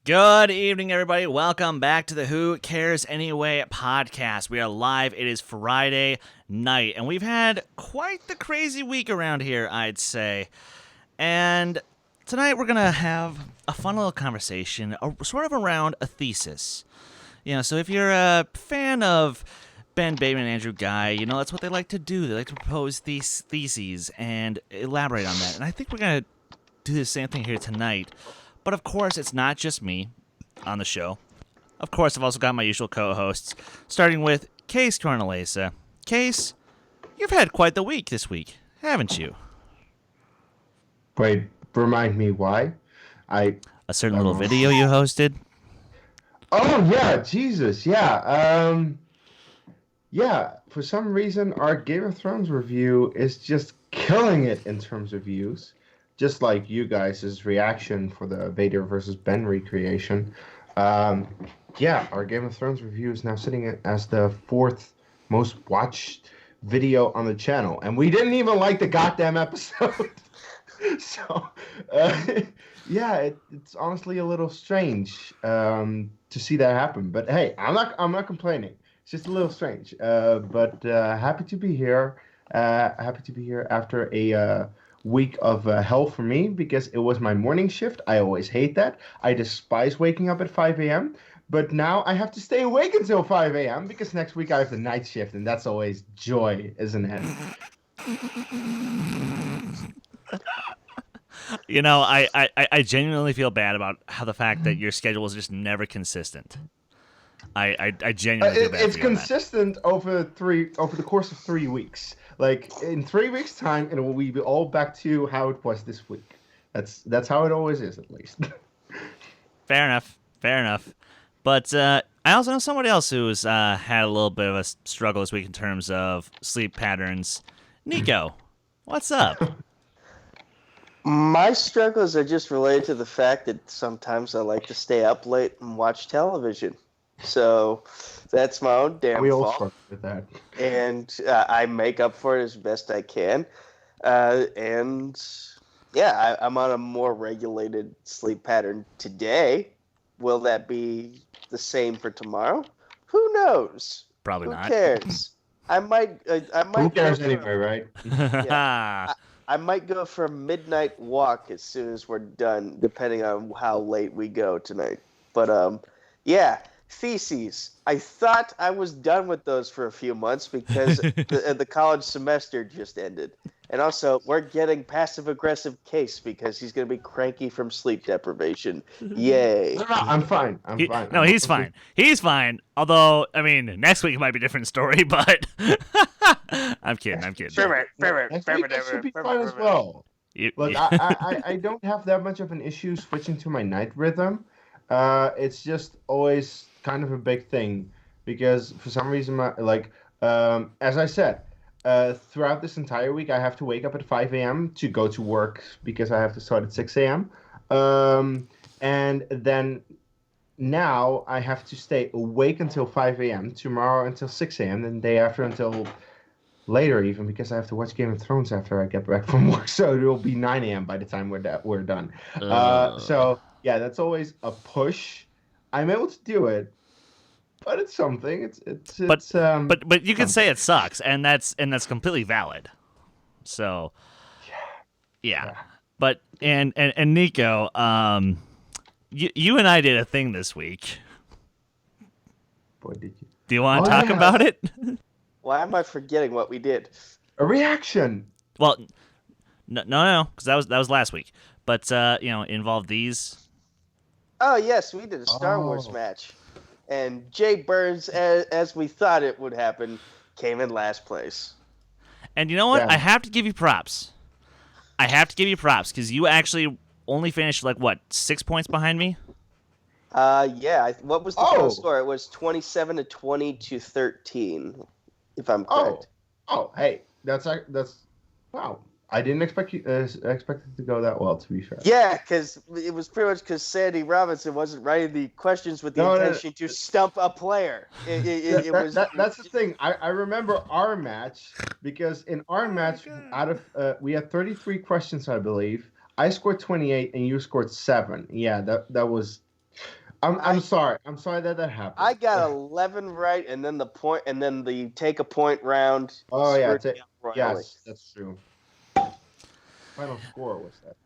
Good evening, everybody. Welcome back to the Who Cares Anyway podcast. We are live. It is Friday night, and we've had quite the crazy week around here, I'd say. And tonight we're going to have a fun little conversation, sort of around a thesis. So if you're a fan of Ben Bateman and Andrew Guy, that's what they like to do. They like to propose these theses and elaborate on that. And I think we're going to do the same thing here tonight. But of course, it's not just me on the show. Of course, I've also got my usual co-hosts, starting with Kees Cornelisse. Kees, you've had quite the week this week, haven't you? Wait, remind me why? A certain little video you hosted? Oh, yeah, Jesus, yeah. Yeah, for some reason, our Game of Thrones review is just killing it in terms of views. Just like you guys' reaction for the Vader versus Ben recreation. Yeah, our Game of Thrones review is now sitting as the 4th most watched video on the channel. And we didn't even like the goddamn episode. So, yeah, it's honestly a little strange to see that happen. But hey, I'm not complaining. It's just a little strange. But happy to be here. Happy to be here after a week of hell for me because it was my morning shift. I always hate that. I despise waking up at 5 a.m. But now I have to stay awake until 5 a.m. because next week I have the night shift, and that's always joy, isn't it? I genuinely feel bad about how the fact that your schedule is just never consistent. I genuinely feel bad it's for you on consistent over the course of 3 weeks. Like in 3 weeks' time, it will be all back to how it was this week. That's how it always is, at least. Fair enough. But I also know somebody else who's had a little bit of a struggle this week in terms of sleep patterns. Nico, what's up? My struggles are just related to the fact that sometimes I like to stay up late and watch television. So that's my own damn we all fault. struggle with that. And I make up for it as best I can. And yeah, I'm on a more regulated sleep pattern today. Will that be the same for tomorrow? Who knows? Probably not. Who cares? I might. Who cares anyway, right? Yeah. I might go for a midnight walk as soon as we're done, depending on how late we go tonight. But yeah. Theses. I thought I was done with those for a few months because the college semester just ended. And also, we're getting passive-aggressive Case because he's going to be cranky from sleep deprivation. Yay. No, I'm fine. I'm fine. No, he's fine. He's fine. Although, I mean, next week might be a different story, but I'm kidding. Next week I should be fine as well. Look, I don't have that much of an issue switching to my night rhythm. It's just always kind of a big thing because for some reason, as I said, throughout this entire week, I have to wake up at 5 a.m. to go to work because I have to start at 6 a.m. And then now I have to stay awake until 5 a.m. tomorrow until 6 a.m. and the day after until later even because I have to watch Game of Thrones after I get back from work. So it will be 9 a.m. by the time we're done. So yeah, that's always a push. I'm able to do it, but it's something. But you can say it sucks, and that's completely valid. So, yeah. But and Nico, you and I did a thing this week. What did you? Do you want to talk about it? Why am I forgetting what we did? A reaction. Well, no, because that was last week. But it involved these. Oh, yes, we did a Star Wars match. And Jay Burns, as we thought it would happen, came in last place. And you know what? Yeah. I have to give you props. Because you actually only finished, 6 points behind me? Yeah. What was the final score? It was 27-20 to 13, if I'm correct. Oh, hey, that's wow. I didn't expect it to go that well, to be fair. Yeah, because it was pretty much because Sandy Robinson wasn't writing the questions with the intention to stump a player. That's the thing. I remember our match because in our match, out of we had 33 questions, I believe. I scored 28 and you scored 7. Yeah, that was I'm sorry. I'm sorry that happened. I got 11 right, and then the take a point round. Oh yeah, royally. yes, that's true. Final score was that?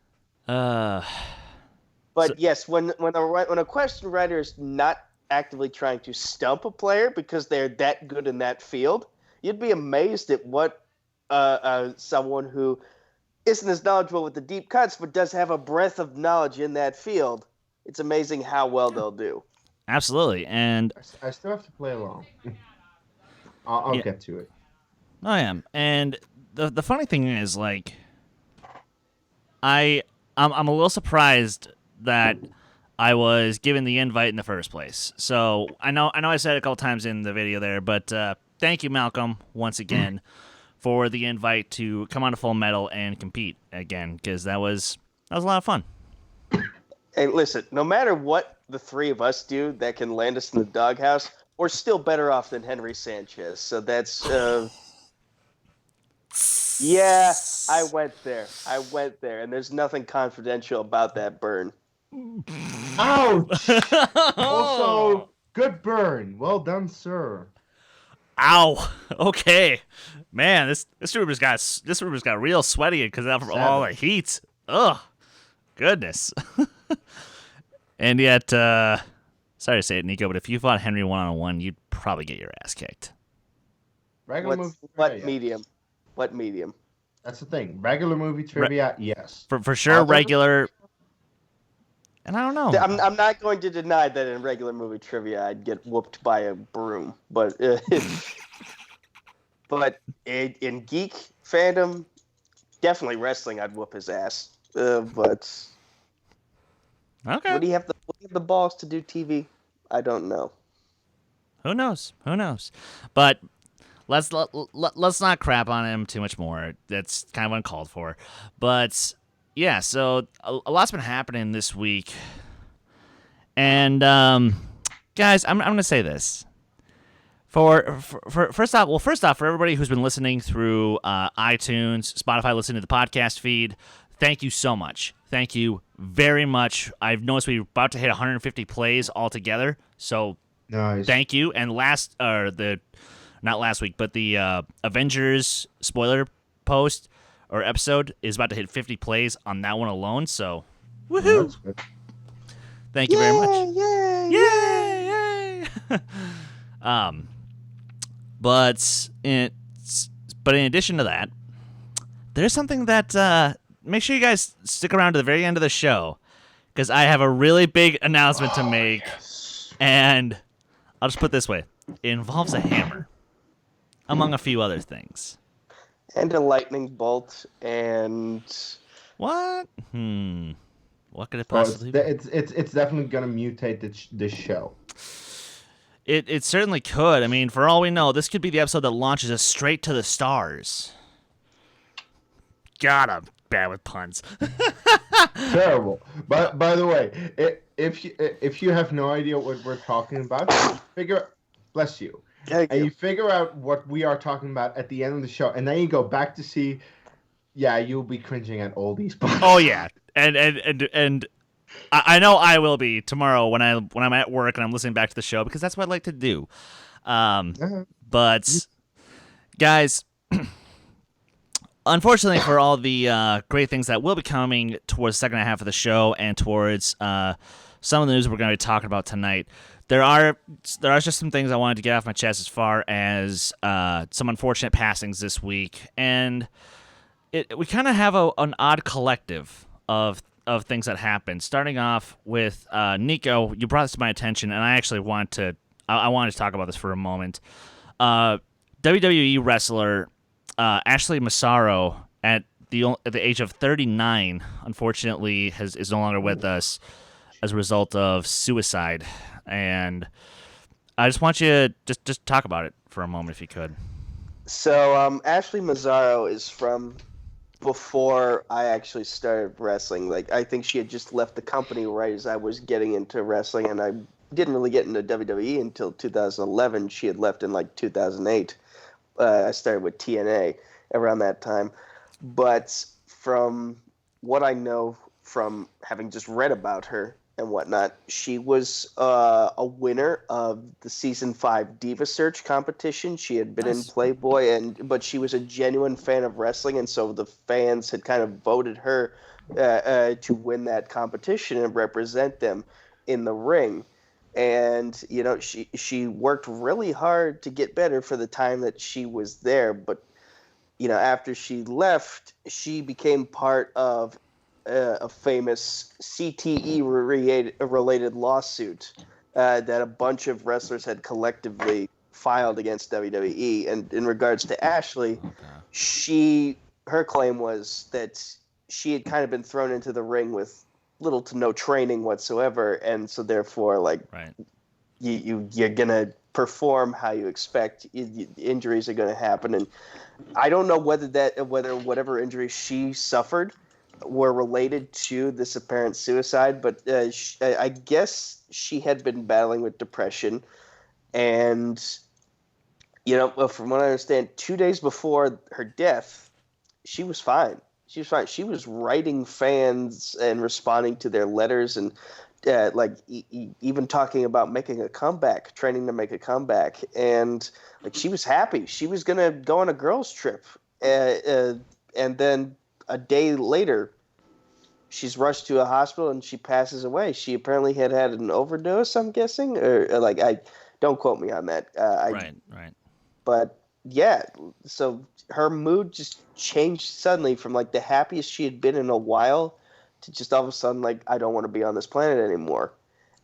But yes, when a question writer is not actively trying to stump a player because they're that good in that field, you'd be amazed at what someone who isn't as knowledgeable with the deep cuts but does have a breadth of knowledge in that field. It's amazing how well they'll do. Absolutely, and I still have to play along. I'll get to it. I am, and the funny thing is, like, I'm a little surprised that I was given the invite in the first place. So I know I said it a couple times in the video there, but thank you, Malcolm, once again, for the invite to come on to Full Metal and compete again, because that was a lot of fun. Hey, listen, no matter what the three of us do that can land us in the doghouse, we're still better off than Henry Sanchez. So that's... Yeah, I went there, and there's nothing confidential about that burn. Ouch! Also, good burn. Well done, sir. Ow. Okay, man, this room has got real sweaty because of all the heat. Ugh, goodness. And yet, sorry to say it, Nico, but if you fought Henry 1-on-1, you'd probably get your ass kicked. What medium? What medium? That's the thing. Regular movie trivia, yes. For sure, regular. And I don't know. I'm not going to deny that in regular movie trivia I'd get whooped by a broom, but but in geek fandom, definitely wrestling I'd whoop his ass. But okay, would he have the balls to do TV? I don't know. Who knows? But let's not crap on him too much more. That's kind of uncalled for. But yeah, so a lot's been happening this week, and guys, I'm gonna say this. First off, for everybody who's been listening through iTunes, Spotify, listening to the podcast feed, thank you so much. Thank you very much. I've noticed we're about to hit 150 plays altogether, so nice. Thank you. And not last week, but the Avengers spoiler post or episode is about to hit 50 plays on that one alone. So, woohoo! Thank you very much. Yay! But in addition to that, there's something that make sure you guys stick around to the very end of the show, because I have a really big announcement to make, and I'll just put it this way: it involves a hammer, among a few other things. And a lightning bolt, and... What? What could it possibly be? It's definitely going to mutate this show. It certainly could. I mean, for all we know, this could be the episode that launches us straight to the stars. God, I'm bad with puns. Terrible. But by the way, if you have no idea what we're talking about, bless you. You figure out what we are talking about at the end of the show, and then you go back to see. Yeah, you'll be cringing at all these puns. Oh yeah, and I know I will be tomorrow when I'm at work and I'm listening back to the show, because that's what I like to do. But guys, unfortunately for all the great things that will be coming towards the second half of the show and towards some of the news we're going to be talking about tonight, there are just some things I wanted to get off my chest as far as some unfortunate passings this week, and we kind of have an odd collective of things that happened. Starting off with Nico, you brought this to my attention, and I actually wanted to talk about this for a moment. WWE wrestler Ashley Massaro, at the age of 39, unfortunately is no longer with us as a result of suicide. And I just want you to just talk about it for a moment, if you could. So Ashley Massaro is from before I actually started wrestling. Like, I think she had just left the company right as I was getting into wrestling, and I didn't really get into WWE until 2011. She had left in like 2008. I started with TNA around that time. But from what I know from having just read about her, and whatnot. She was a winner of the season 5 Diva Search competition. She had been in Playboy, but she was a genuine fan of wrestling, and so the fans had kind of voted her to win that competition and represent them in the ring. And she worked really hard to get better for the time that she was there. But after she left, she became part of a famous CTE related lawsuit that a bunch of wrestlers had collectively filed against WWE. And in regards to Ashley, her claim was that she had kind of been thrown into the ring with little to no training whatsoever, and so therefore, right. you're gonna perform how you expect. Injuries are gonna happen, and I don't know whether whatever injuries she suffered were related to this apparent suicide, but I guess she had been battling with depression, and from what I understand, 2 days before her death, she was fine. She was fine. She was writing fans and responding to their letters, and even talking about making a comeback, training to make a comeback. And she was happy. She was gonna go on a girls' trip, and then a day later, she's rushed to a hospital and she passes away. She apparently had an overdose, I'm guessing, or I don't quote me on that. Right. But yeah, so her mood just changed suddenly from the happiest she had been in a while to just all of a sudden I don't want to be on this planet anymore.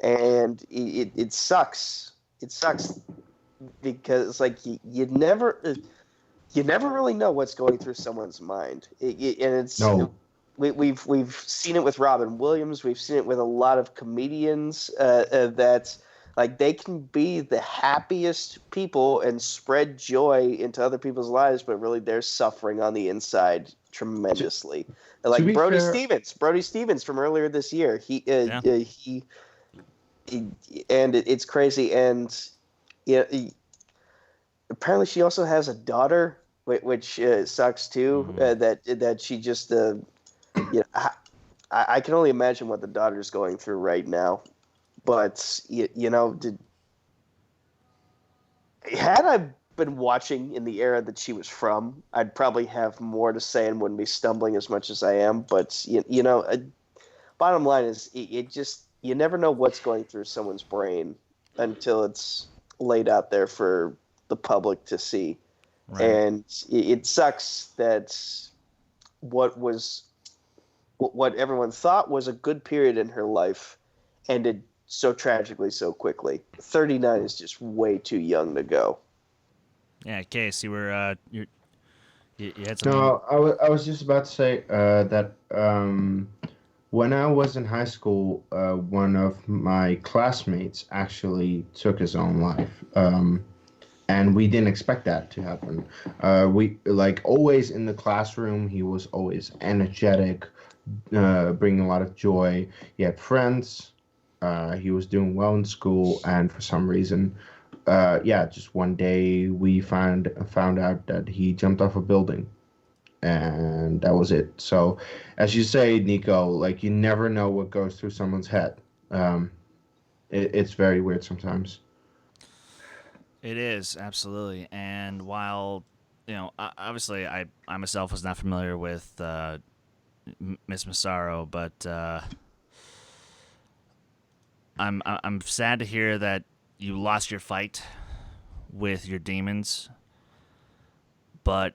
And it sucks. It sucks because you never really know what's going through someone's mind. We've seen it with Robin Williams. We've seen it with a lot of comedians that they can be the happiest people and spread joy into other people's lives, but really they're suffering on the inside tremendously. Brody Stevens from earlier this year. It's crazy. And apparently she also has a daughter, which sucks too. That she just I can only imagine what the daughter's going through right now. But had I been watching in the era that she was from, I'd probably have more to say and wouldn't be stumbling as much as I am. But bottom line is, you never know what's going through someone's brain until it's laid out there for the public to see. Right. And it sucks that what everyone thought was a good period in her life ended so tragically, so quickly. 39 is just way too young to go. Yeah, Kees, you were you had something. No, I was just about to say that when I was in high school, one of my classmates actually took his own life, and we didn't expect that to happen. We always in the classroom, he was always energetic, bringing a lot of joy. He had friends. He was doing well in school, and for some reason, just one day we found out that he jumped off a building, and that was it. So, as you say, Nico, you never know what goes through someone's head. It's very weird sometimes. It is, absolutely. And while obviously I myself was not familiar with Miss Massaro, but I'm sad to hear that you lost your fight with your demons, but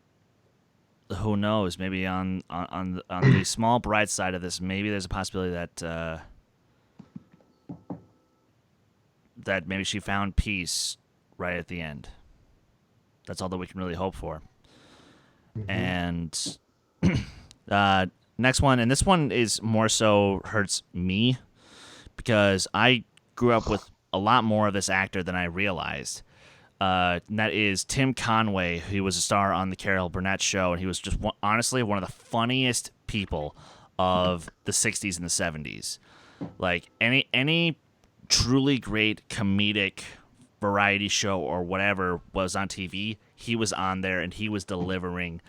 who knows? Maybe on the small bright side of this, maybe there's a possibility that maybe she found peace right at the end. That's all that we can really hope for. Mm-hmm. And next one, and this one is more so hurts me because I grew up with a lot more of this actor than I realized. And that is Tim Conway. He was a star on the Carol Burnett show, and he was just honestly one of the funniest people of the 60s and the 70s. Any truly great comedic variety show or whatever was on TV, he was on there and he was delivering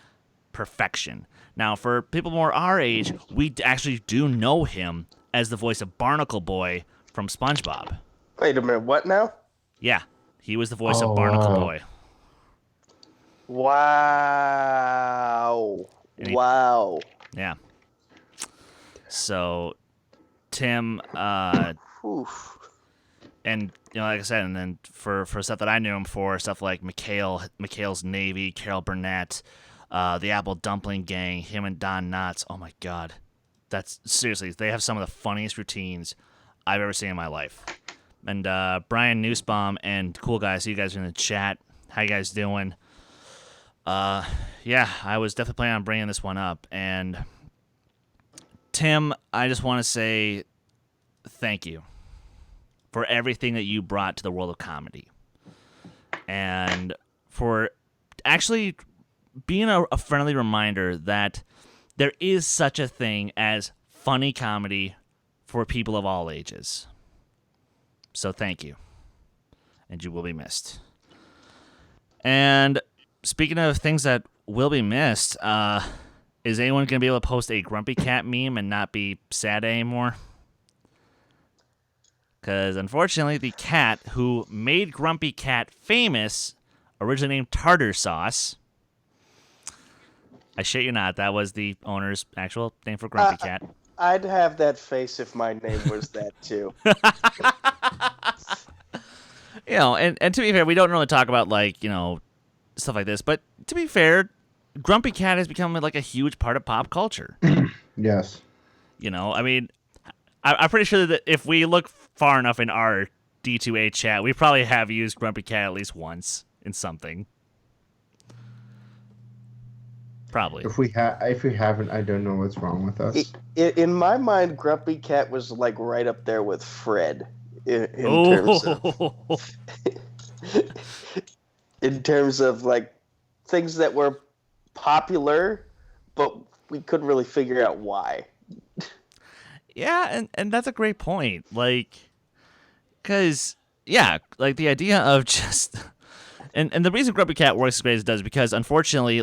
perfection. Now, for people more our age, we actually do know him as the voice of Barnacle Boy from SpongeBob. Wait a minute, what now? Yeah, he was the voice of Barnacle Boy. Wow. Wow. Yeah. So, Tim, Oof. and like I said, and then for stuff that I knew him for, stuff like McHale's Navy, Carol Burnett, the Apple Dumpling Gang, him and Don Knotts. Oh my God, that's seriously, they have some of the funniest routines I've ever seen in my life. And Brian Nussbaum and Cool Guys, you guys are in the chat. How you guys doing? Yeah, I was definitely planning on bringing this one up. And Tim, I just want to say thank you for everything that you brought to the world of comedy, and for actually being a friendly reminder that there is such a thing as funny comedy for people of all ages. So thank you, and you will be missed. And speaking of things that will be missed, is anyone going to be able to post a Grumpy Cat meme and not be sad anymore? Because, unfortunately, the cat who made Grumpy Cat famous, originally named Tartar Sauce, I shit you not, that was the owner's actual name for Grumpy Cat. I'd have that face if my name was that, too. And to be fair, we don't really talk about, stuff like this, but to be fair, Grumpy Cat has become, a huge part of pop culture. Yes. I'm pretty sure that if we look far enough in our D2A chat, we probably have used Grumpy Cat at least once in something. Probably. If we haven't, I don't know what's wrong with us. In my mind, Grumpy Cat was right up there with Fred in terms of things that were popular, but we couldn't really figure out why. Yeah, and that's a great point. Because, the idea of just... And the reason Grumpy Cat works as great as it does is because, unfortunately,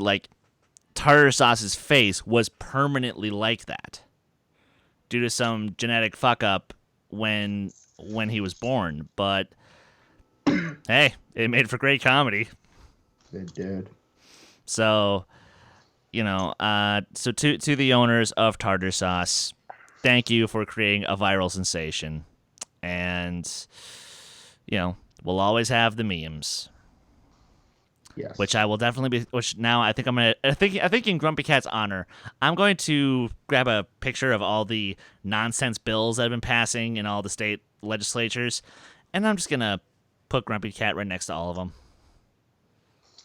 Tartar Sauce's face was permanently like that due to some genetic fuck-up when he was born. But, hey, it made for great comedy. It did. So, so to the owners of Tartar Sauce... Thank you for creating a viral sensation. And, we'll always have the memes. Yes. Which I will definitely be, which now I think I think in Grumpy Cat's honor, I'm going to grab a picture of all the nonsense bills that have been passing in all the state legislatures, and I'm just going to put Grumpy Cat right next to all of them.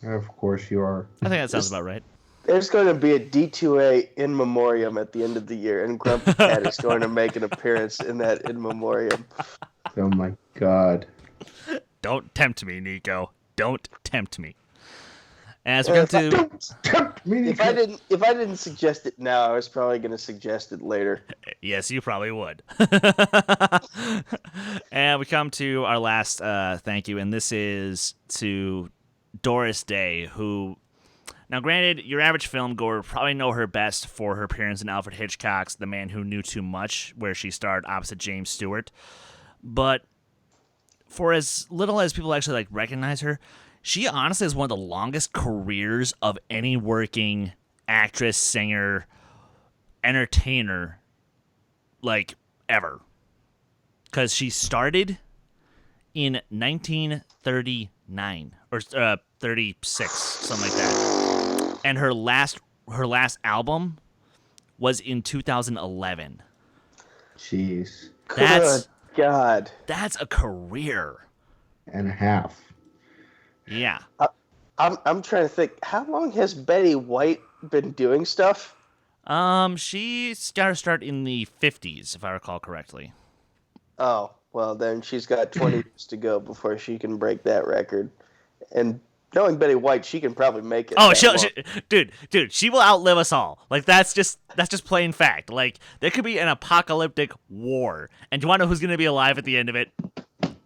Of course you are. I think that sounds about right. There's going to be a D2A in memoriam at the end of the year, and Grumpy Cat is going to make an appearance in that in memoriam. Oh my God. Don't tempt me, Nico. Don't tempt me. As we come to... Don't tempt me, If I didn't suggest it now, I was probably going to suggest it later. Yes, you probably would. And we come to our last thank you, and this is to Doris Day, who... Now, granted, your average film goer would probably know her best for her appearance in Alfred Hitchcock's The Man Who Knew Too Much, where she starred opposite James Stewart. But for as little as people actually recognize her, she honestly has one of the longest careers of any working actress, singer, entertainer, ever. Because she started in 1939 or 36, something like that. And her last album was in 2011. Jeez. Good God. That's a career and a half. Yeah. I'm trying to think. How long has Betty White been doing stuff? She got her start in the 50s, if I recall correctly. Oh, well, then she's got 20 years to go before she can break that record. And knowing Betty White, she can probably make it. Oh, dude, she will outlive us all. That's just plain fact. There could be an apocalyptic war, and do you want to know who's going to be alive at the end of it?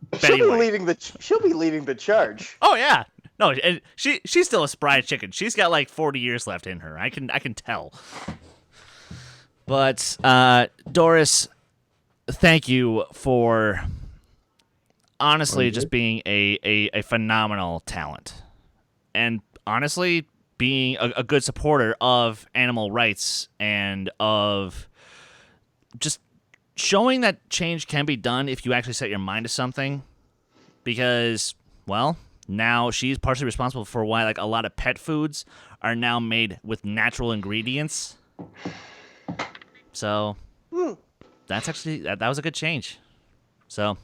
Betty White. She'll be leading the charge. Oh yeah, no, and she's still a spry chicken. She's got 40 years left in her. I can tell. But Doris, thank you for honestly just being a phenomenal talent. And honestly, being a good supporter of animal rights and of just showing that change can be done if you actually set your mind to something. Because, well, now she's partially responsible for why like a lot of pet foods are now made with natural ingredients. So that's actually that was a good change. So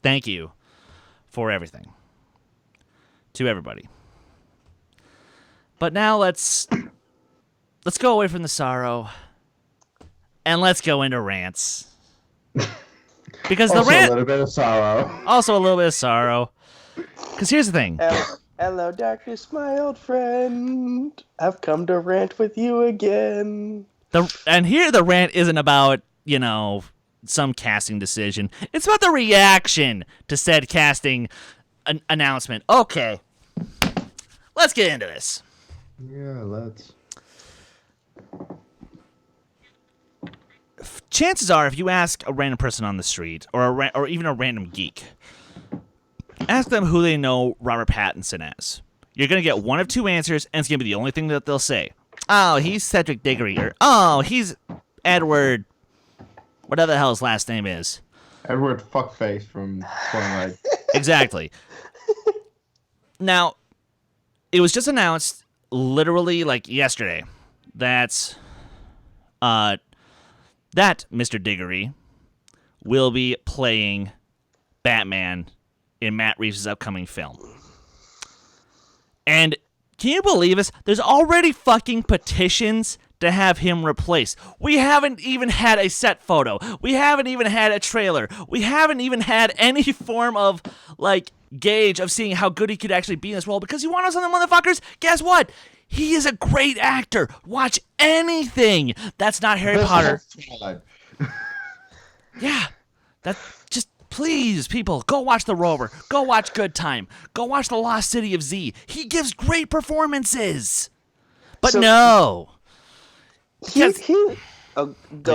thank you for everything to everybody. But now let's go away from the sorrow and let's go into rants. Because also the rant a little bit of sorrow. Also a little bit of sorrow. Because here's the thing. Hello, darkness, my old friend. I've come to rant with you again. And here the rant isn't about, some casting decision. It's about the reaction to said casting announcement. Okay. Let's get into this. Yeah, let's. Chances are, if you ask a random person on the street, or even a random geek, ask them who they know Robert Pattinson as, you're going to get one of two answers, and it's going to be the only thing that they'll say. Oh, he's Cedric Diggory, or oh, he's Edward, whatever the hell his last name is. Edward Fuckface from Twilight. Exactly. Now, it was just announced literally like yesterday that Mr. Diggory will be playing Batman in Matt Reeves' upcoming film. And can you believe this? There's already fucking petitions to have him replaced. We haven't even had a set photo. We haven't even had a trailer. We haven't even had any form of, gauge of seeing how good he could actually be in this role. Because you want to know something, motherfuckers? Guess what? He is a great actor. Watch anything that's not Harry Potter. Yeah. Just please, people, go watch The Rover. Go watch Good Time. Go watch The Lost City of Z. He gives great performances. But no. Go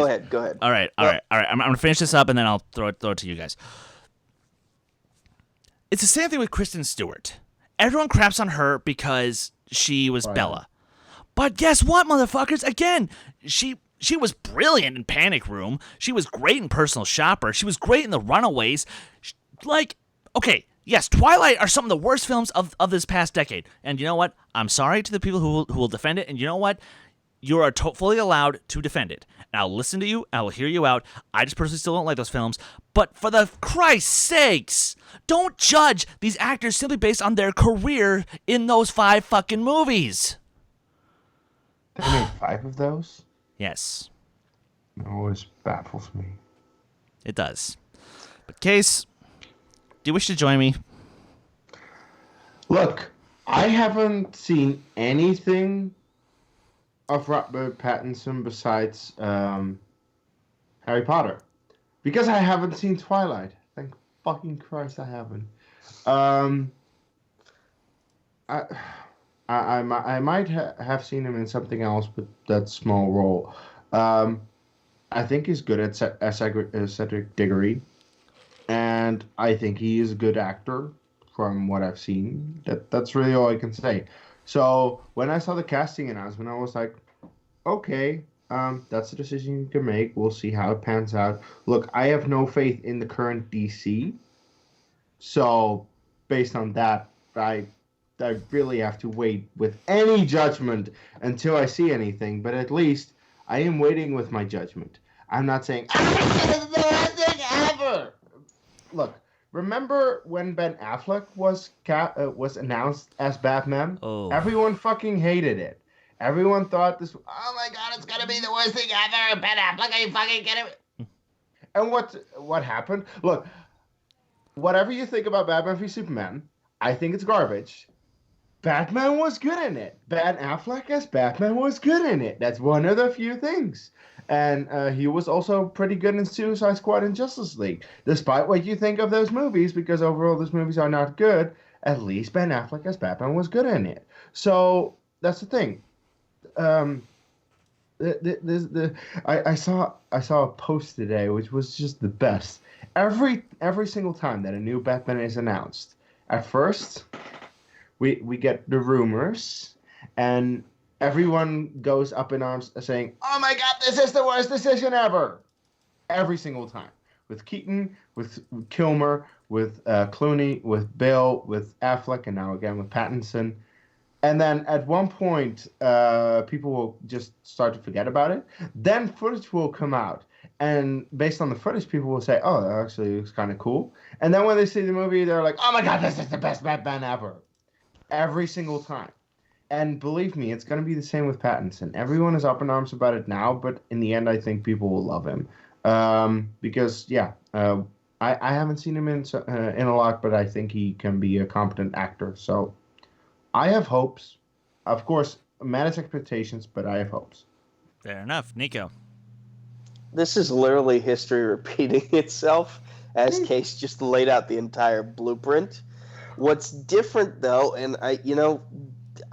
ahead. All right. I'm going to finish this up and then I'll throw it to you guys. It's the same thing with Kristen Stewart. Everyone craps on her because she was Bella. But guess what, motherfuckers? Again, she was brilliant in Panic Room. She was great in Personal Shopper. She was great in The Runaways. Okay, yes, Twilight are some of the worst films of this past decade. And you know what? I'm sorry to the people who will defend it. And you know what? You are fully allowed to defend it. And I'll listen to you. I will hear you out. I just personally still don't like those films. But for the Christ's sakes, don't judge these actors simply based on their career in those 5 fucking movies. They made 5 of those? Yes. It always baffles me. It does. But Kees, do you wish to join me? Look, I haven't seen anything of Robert Pattinson besides Harry Potter. Because I haven't seen Twilight. Thank fucking Christ I haven't. I might have seen him in something else, but that small role. I think he's good at Cedric Diggory, and I think he is a good actor from what I've seen. That's really all I can say. So when I saw the casting announcement, I was like, okay, that's the decision you can make. We'll see how it pans out. Look, I have no faith in the current DC, so based on that, I really have to wait with any judgment until I see anything, but at least I am waiting with my judgment. I'm not saying, this is the best thing ever! Look, remember when Ben Affleck was announced as Batman? Oh. Everyone fucking hated it. Everyone thought this, oh my god, it's gonna be the worst thing ever! Ben Affleck, are you fucking kidding me? And what happened? Look, whatever you think about Batman v Superman, I think it's garbage. Batman was good in it. Ben Affleck as Batman was good in it. That's one of the few things. And he was also pretty good in Suicide Squad and Justice League. Despite what you think of those movies, because overall those movies are not good, at least Ben Affleck as Batman was good in it. So that's the thing. I saw a post today which was just the best. Every single time that a new Batman is announced, at first we get the rumors, and everyone goes up in arms saying, "Oh my God, this is the worst decision ever!" Every single time, with Keaton, with Kilmer, with Clooney, with Bale, with Affleck, and now again with Pattinson. And then at one point, people will just start to forget about it. Then footage will come out. And based on the footage, people will say, oh, that actually looks kind of cool. And then when they see the movie, they're like, oh my God, this is the best Batman ever. Every single time. And believe me, it's going to be the same with Pattinson. Everyone is up in arms about it now, but in the end, I think people will love him. Because, I haven't seen him in a lot, but I think he can be a competent actor. So I have hopes. Of course, manage expectations, but I have hopes. Fair enough. Nico. This is literally history repeating itself, as Kees just laid out the entire blueprint. What's different, though, and I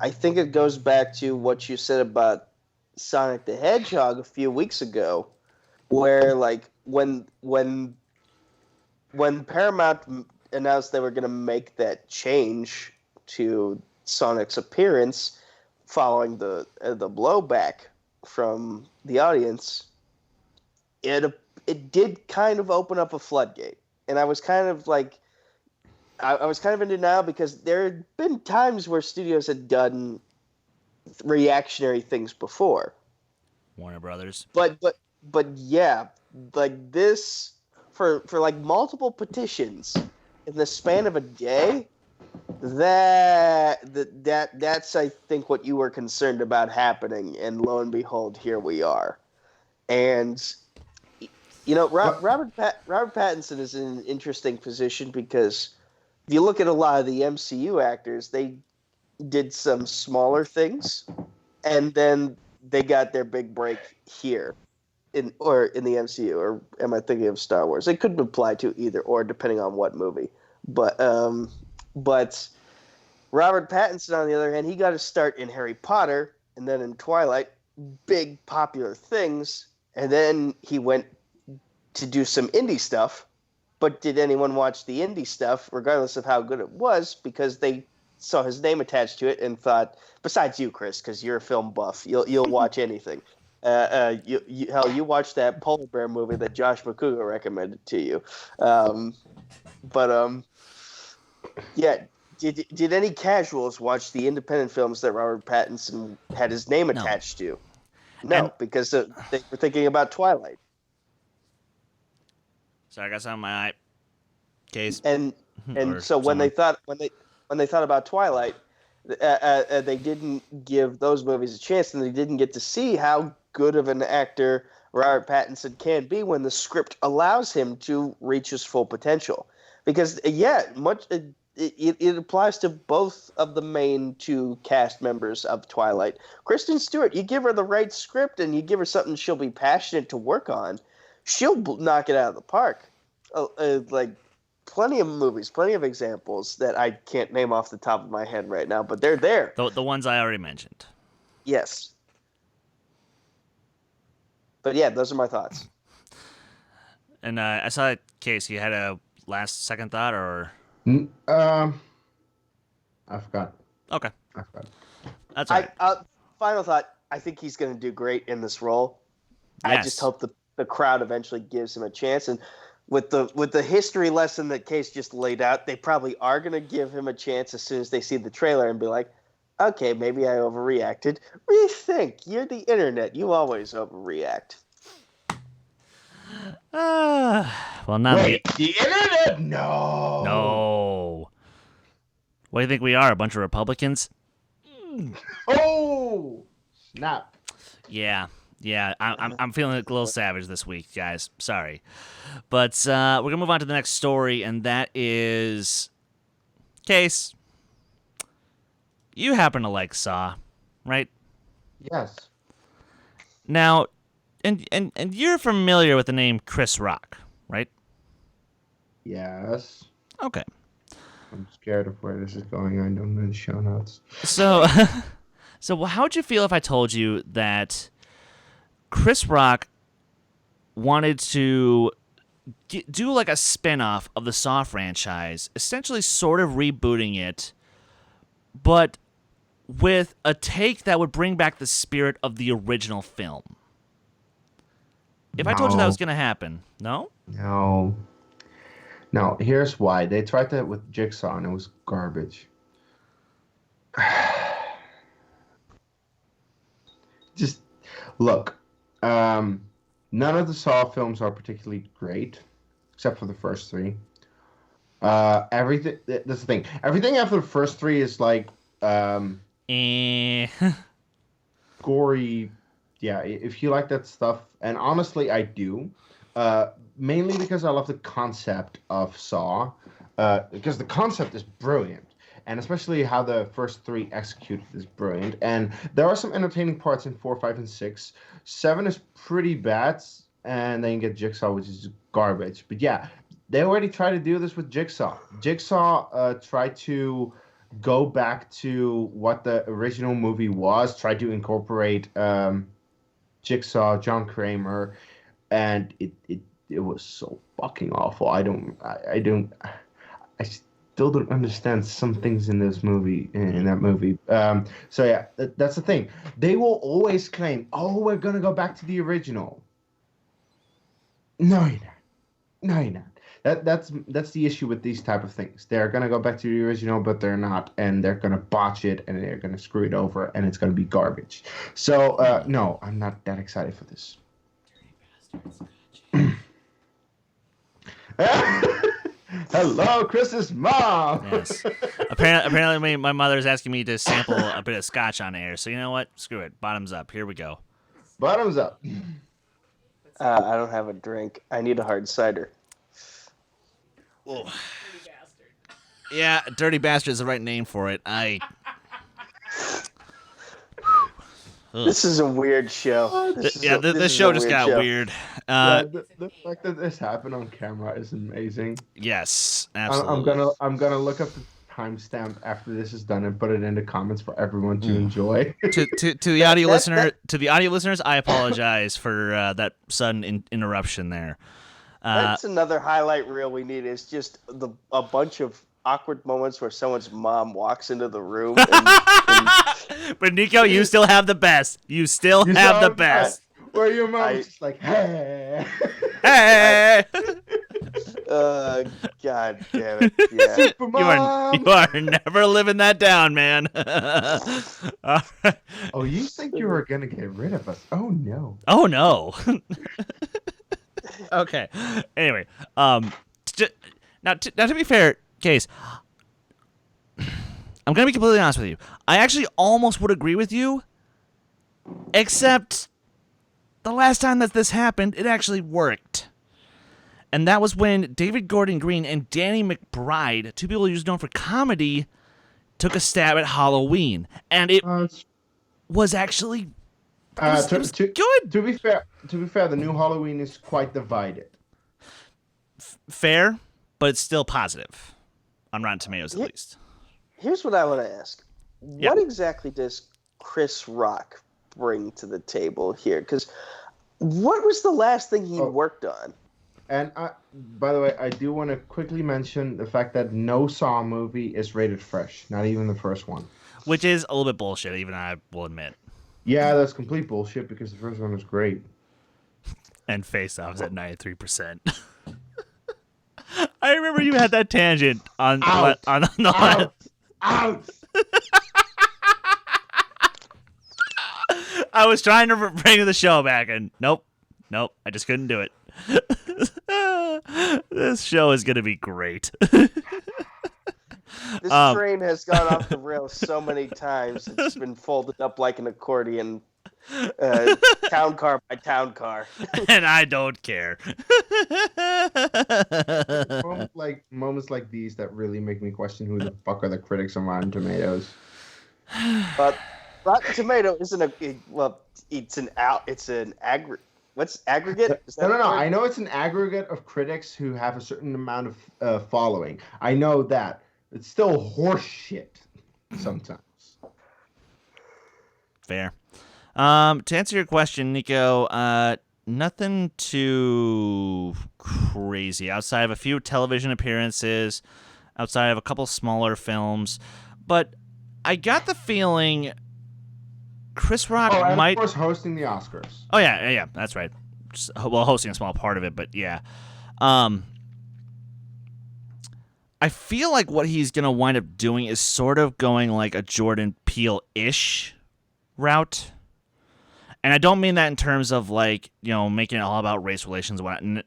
think it goes back to what you said about Sonic the Hedgehog a few weeks ago, where like when Paramount announced they were going to make that change to Sonic's appearance following the blowback from the audience, it did kind of open up a floodgate, and I was kind of like, I was kind of in denial because there had been times where studios had done reactionary things before, Warner Brothers, but yeah, like this for like multiple petitions in the span of a day. That's I think what you were concerned about happening, and lo and behold, here we are. And Robert Pattinson is in an interesting position because if you look at a lot of the MCU actors, they did some smaller things, and then they got their big break here in the MCU. Or am I thinking of Star Wars? It could apply to either or, depending on what movie. But Robert Pattinson, on the other hand, he got a start in Harry Potter and then in Twilight, big popular things, and then he went to do some indie stuff. But did anyone watch the indie stuff, regardless of how good it was, because they saw his name attached to it and thought, besides you, Chris, because you're a film buff, you'll watch anything. You watched that Polar Bear movie that Josh McCouga recommended to you. Yeah. Did any casuals watch the independent films that Robert Pattinson had his name attached to? No, because they were thinking about Twilight. Sorry, I got something in my eye. Kees. And so when they thought about Twilight, they didn't give those movies a chance, and they didn't get to see how good of an actor Robert Pattinson can be when the script allows him to reach his full potential. Because it applies to both of the main two cast members of Twilight. Kristen Stewart, you give her the right script and you give her something she'll be passionate to work on, she'll knock it out of the park. Like plenty of movies, plenty of examples that I can't name off the top of my head right now, but they're there. The ones I already mentioned. Yes. But yeah, those are my thoughts. And I saw that, Kees, you had a second thought, or... I forgot. Okay. I forgot. That's all right. Final thought, I think he's going to do great in this role. Yes. I just hope the crowd eventually gives him a chance. And with the history lesson that Kees just laid out, they probably are going to give him a chance as soon as they see the trailer and be like, okay, maybe I overreacted. Rethink. You're the internet. You always overreact. Well, not Wait, the internet? No. No. What do you think we are? A bunch of Republicans? Oh, snap. Yeah. I'm feeling a little savage this week, guys. Sorry, but we're gonna move on to the next story, and that is Kees. You happen to like Saw, right? Yes. Now, and you're familiar with the name Chris Rock, right? Yes. Okay. I'm scared of where this is going. I don't know the show notes. So, how'd you feel if I told you that Chris Rock wanted to do like a spin-off of the Saw franchise, essentially sort of rebooting it, but with a take that would bring back the spirit of the original film. If I told you that was going to happen, no? No. No, here's why. They tried that with Jigsaw, and it was garbage. Just, look, none of the Saw films are particularly great, except for the first three. Everything, that's the thing. Everything after the first three is like, gory. Yeah, if you like that stuff, and honestly, I do. Mainly because I love the concept of Saw, because the concept is brilliant, and especially how the first three executed is brilliant. And there are some entertaining parts in 4, 5, and 6. 7 is pretty bad, and then you get Jigsaw, which is garbage. But yeah, they already tried to do this with Jigsaw. Jigsaw tried to go back to what the original movie was, tried to incorporate Jigsaw, John Kramer, and it was so fucking awful. I still don't understand some things in this movie, in that movie. So yeah, that's the thing. They will always claim, "Oh, we're gonna go back to the original." No, you're not. No, you're not. That's the issue with these type of things. They're gonna go back to the original, but they're not, and they're gonna botch it, and they're gonna screw it over, and it's gonna be garbage. So no, I'm not that excited for this. Hello, Chris's mom. Yes. Apparently, my mother's asking me to sample a bit of scotch on air. So you know what? Screw it. Bottoms up. Here we go. Bottoms up. I don't have a drink. I need a hard cider. Whoa. Yeah, dirty bastard is the right name for it. This is a weird show. This show just got weird. The fact that this happened on camera is amazing. Yes, absolutely. I'm gonna look up the timestamp after this is done and put it in the comments for everyone to enjoy. to the audio listeners, I apologize for that sudden interruption there. That's another highlight reel we need. Is just a bunch of awkward moments where someone's mom walks into the room. But Nico, you still have the best. You still have the best. Where your mom's just like, hey. Hey. God damn it. Yeah. You are never living that down, man. Oh, you think you were going to get rid of us? Oh, no. Oh, no. Okay. Anyway, now to be fair, Kees, I'm going to be completely honest with you. I actually almost would agree with you, except the last time that this happened, it actually worked. And that was when David Gordon Green and Danny McBride, two people who's known for comedy, took a stab at Halloween. And it was actually it was good. To be fair, the new Halloween is quite divided. Fair, but it's still positive. On Rotten Tomatoes, at least. Here's what I want to ask. Yeah. What exactly does Chris Rock bring to the table here? Because what was the last thing he worked on? And by the way, I do want to quickly mention the fact that no Saw movie is rated fresh. Not even the first one. Which is a little bit bullshit, even I will admit. Yeah, that's complete bullshit because the first one was great. And Face Off is at 93%. I remember you had that tangent on the Ouch! I was trying to bring the show back, and nope, I just couldn't do it. This show is going to be great. This train has gone off the rails so many times. It's been folded up like an accordion. Town car by town car. And I don't care. Moments like these that really make me question who the fuck are the critics on Rotten Tomatoes. But Rotten Tomato isn't it's an aggregate. What's aggregate? No. I know it's an aggregate of critics who have a certain amount of following. I know that. It's still horse shit sometimes. Fair. To answer your question, Nico, nothing too crazy outside of a few television appearances, outside of a couple smaller films, but I got the feeling Chris Rock and might. of course, hosting the Oscars. Oh yeah, that's right. Well, hosting a small part of it, but yeah. I feel like what he's gonna wind up doing is sort of going like a Jordan Peele-ish route. And I don't mean that in terms of like, making it all about race relations and whatnot.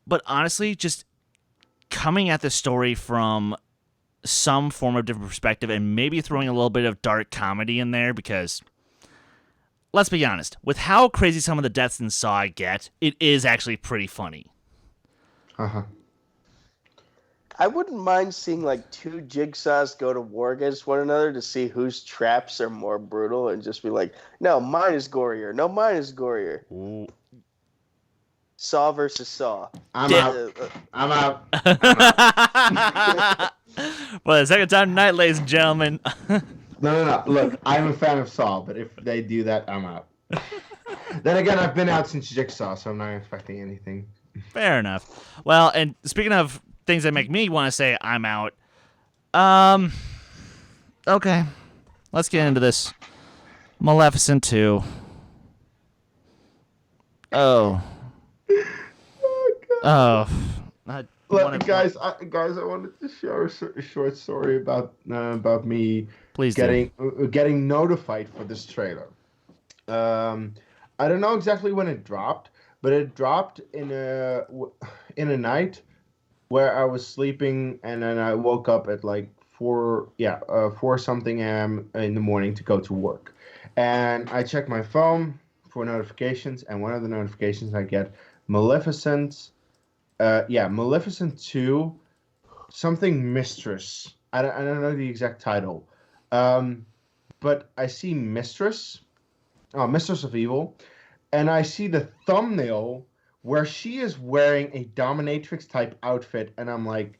But honestly, just coming at the story from some form of different perspective and maybe throwing a little bit of dark comedy in there because, let's be honest, with how crazy some of the deaths in Saw get, it is actually pretty funny. Uh-huh. I wouldn't mind seeing like two Jigsaws go to war against one another to see whose traps are more brutal and just be like, no, mine is gorier. No, mine is gorier. Ooh. Saw versus Saw. I'm out. I'm out. For the second time tonight, ladies and gentlemen. No. Look, I'm a fan of Saw, but if they do that, I'm out. Then again, I've been out since Jigsaw, so I'm not expecting anything. Fair enough. Well, and speaking of things that make me want to say I'm out. Okay. Let's get into this. Maleficent II. Oh. Oh. Look, guys, I wanted to share a short story about me Please getting notified for this trailer. I don't know exactly when it dropped, but it dropped in a night where I was sleeping, and then I woke up at like 4 something a.m. in the morning to go to work. And I checked my phone for notifications, and one of the notifications I get, Maleficent 2, something Mistress. I don't know the exact title. But I see Mistress of Evil, and I see the thumbnail where she is wearing a dominatrix type outfit, and I'm like,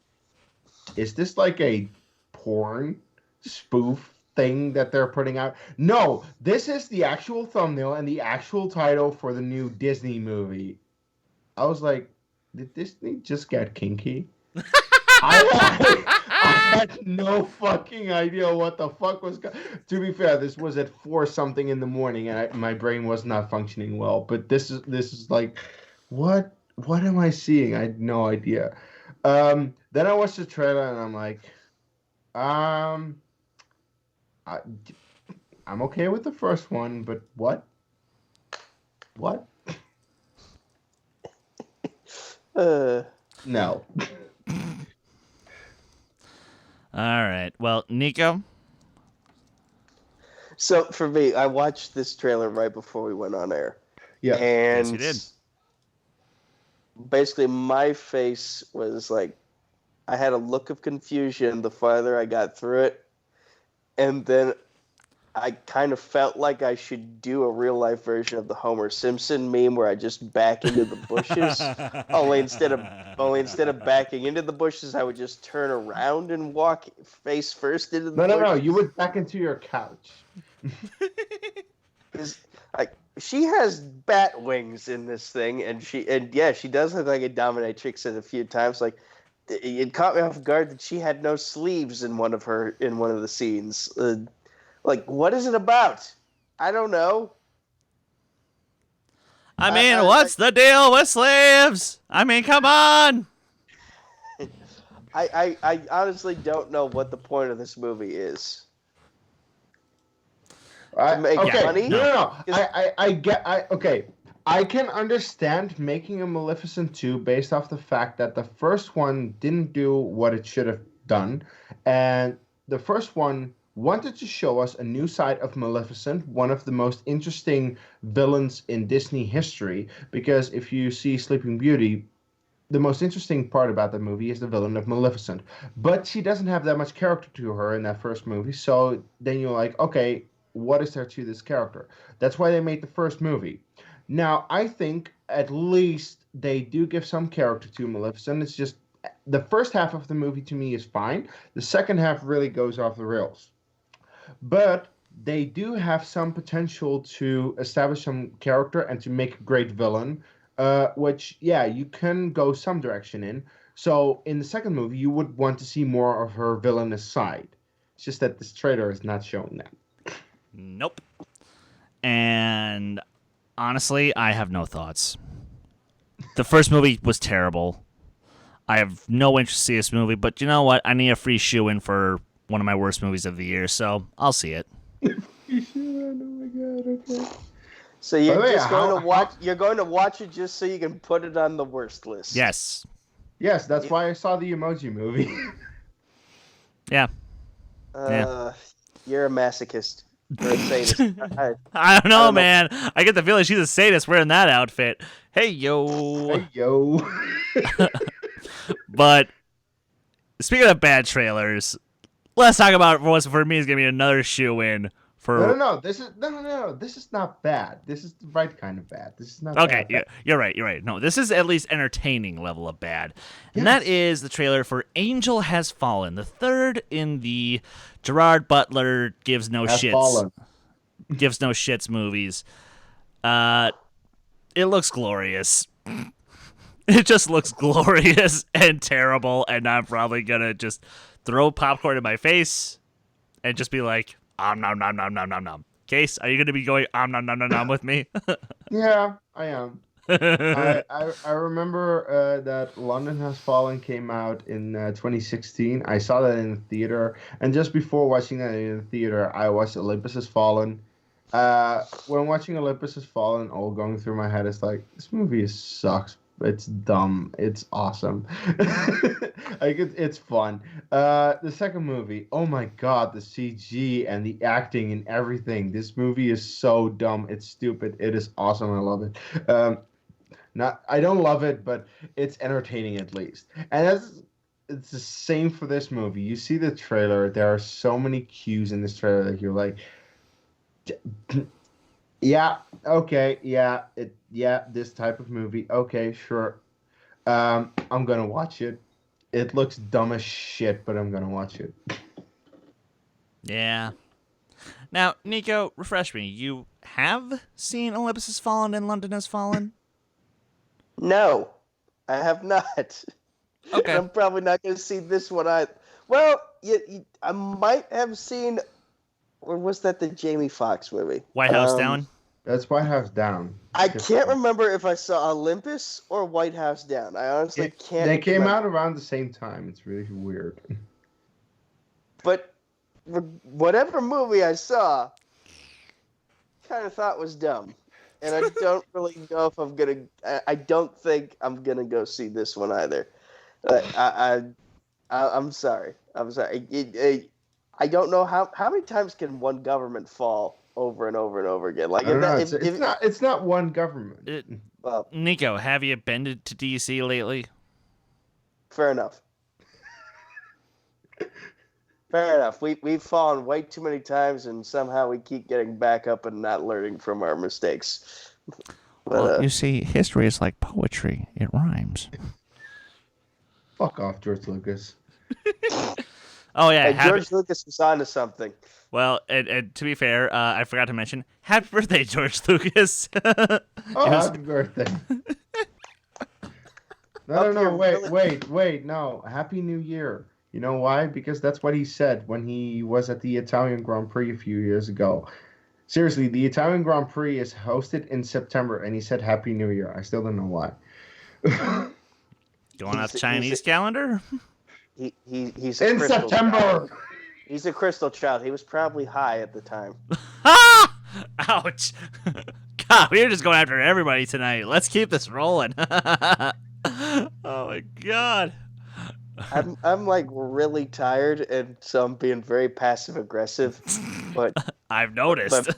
is this like a porn spoof thing that they're putting out? No, this is the actual thumbnail and the actual title for the new Disney movie. I was like, did Disney just get kinky? I had no fucking idea what the fuck was going. To be fair, this was at 4 something in the morning, and my brain was not functioning well. But this is like, what am I seeing? I had no idea. Then I watched the trailer, and I'm like, I'm okay with the first one, but what? No. All right. Well, Nico? So for me, I watched this trailer right before we went on air. Yeah. And yes, you did. Basically, my face was like, I had a look of confusion the farther I got through it. And then I kind of felt like I should do a real life version of the Homer Simpson meme where I just back into the bushes. only instead of backing into the bushes, I would just turn around and walk face first into the bushes. No. You would back into your couch. She has bat wings in this thing, and she does look like a dominatrix a few times. Like, it caught me off guard that she had no sleeves in one of the scenes. Like, what is it about? I don't know. I mean, what's the deal with sleeves? I mean, come on. I honestly don't know what the point of this movie is. To make money? No. I can understand making a Maleficent 2 based off the fact that the first one didn't do what it should have done, and the first one wanted to show us a new side of Maleficent, one of the most interesting villains in Disney history, because if you see Sleeping Beauty, the most interesting part about the movie is the villain of Maleficent. But she doesn't have that much character to her in that first movie, so then you're like, okay, what is there to this character? That's why they made the first movie. Now, I think at least they do give some character to Maleficent. It's just the first half of the movie to me is fine. The second half really goes off the rails. But they do have some potential to establish some character and to make a great villain, which, yeah, you can go some direction in. So in the second movie, you would want to see more of her villainous side. It's just that this trailer is not showing that. Nope. And honestly, I have no thoughts. The first movie was terrible. I have no interest to see this movie, but you know what? I need a free shoe-in for one of my worst movies of the year, so I'll see it. Oh my god, okay. So you're going to watch it just so you can put it on the worst list. Yes. Yes, that's why I saw the Emoji Movie. Yeah. You're a masochist. You're a sadist. I don't know, know. man. I get the feeling she's a sadist wearing that outfit. Hey, yo. Hey, yo. But speaking of bad trailers, let's talk about what's for me is going to be another shoe-in for... No. This is not bad. This is the right kind of bad. This is not Okay, bad. you're right. No, this is at least entertaining level of bad. And that is the trailer for Angel Has Fallen, the third in the Gerard Butler gives no shits movies. It looks glorious. It just looks glorious and terrible, and I'm probably gonna just throw popcorn in my face and just be like, nom nom nom nom nom nom nom. Case, are you gonna be going nom nom nom nom nom with me? Yeah, I am. I remember that London Has Fallen came out in 2016. I saw that in the theater, and just before watching that in the theater, I watched Olympus Has Fallen. When watching Olympus Has Fallen, all going through my head is like, this movie sucks. It's dumb. It's awesome. It's fun. The second movie, oh my god, the CG and the acting and everything. This movie is so dumb. It's stupid. It is awesome. I love it. I don't love it, but it's entertaining at least. And it's the same for this movie. You see the trailer. There are so many cues in this trailer that you're like, yeah, okay, yeah, this type of movie. Okay, sure. I'm gonna watch it. It looks dumb as shit, but I'm gonna watch it. Yeah. Now, Nico, refresh me. You have seen Olympus Has Fallen and London Has Fallen? No, I have not. Okay. I'm probably not going to see this one either. Well, I might have seen, or was that the Jamie Foxx movie? White House Down? That's White House Down. I can't remember if I saw Olympus or White House Down. I honestly can't. They came out around the same time. It's really weird. But whatever movie I saw, kind of thought was dumb. And I don't really know if I'm going to... I don't think I'm going to go see this one either. I'm sorry. I don't know how many times can one government fall over and over and over again. Like it's not one government. Well, Nico, have you been to DC lately? Fair enough. Fair enough. We've fallen way too many times, and somehow we keep getting back up and not learning from our mistakes. But, well, you see, history is like poetry. It rhymes. Fuck off, George Lucas. Oh, yeah. George Lucas was on to something. Well, and to be fair, I forgot to mention, happy birthday, George Lucas. Happy birthday. No, wait, no. Happy New Year. You know why? Because that's what he said when he was at the Italian Grand Prix a few years ago. Seriously, the Italian Grand Prix is hosted in September, and he said Happy New Year. I still don't know why. Going off the Chinese calendar? He's a in September. Child. He's a crystal child. He was probably high at the time. Ouch! God, we're just going after everybody tonight. Let's keep this rolling. Oh my God. I'm like really tired, and so I'm being very passive aggressive. But I've noticed.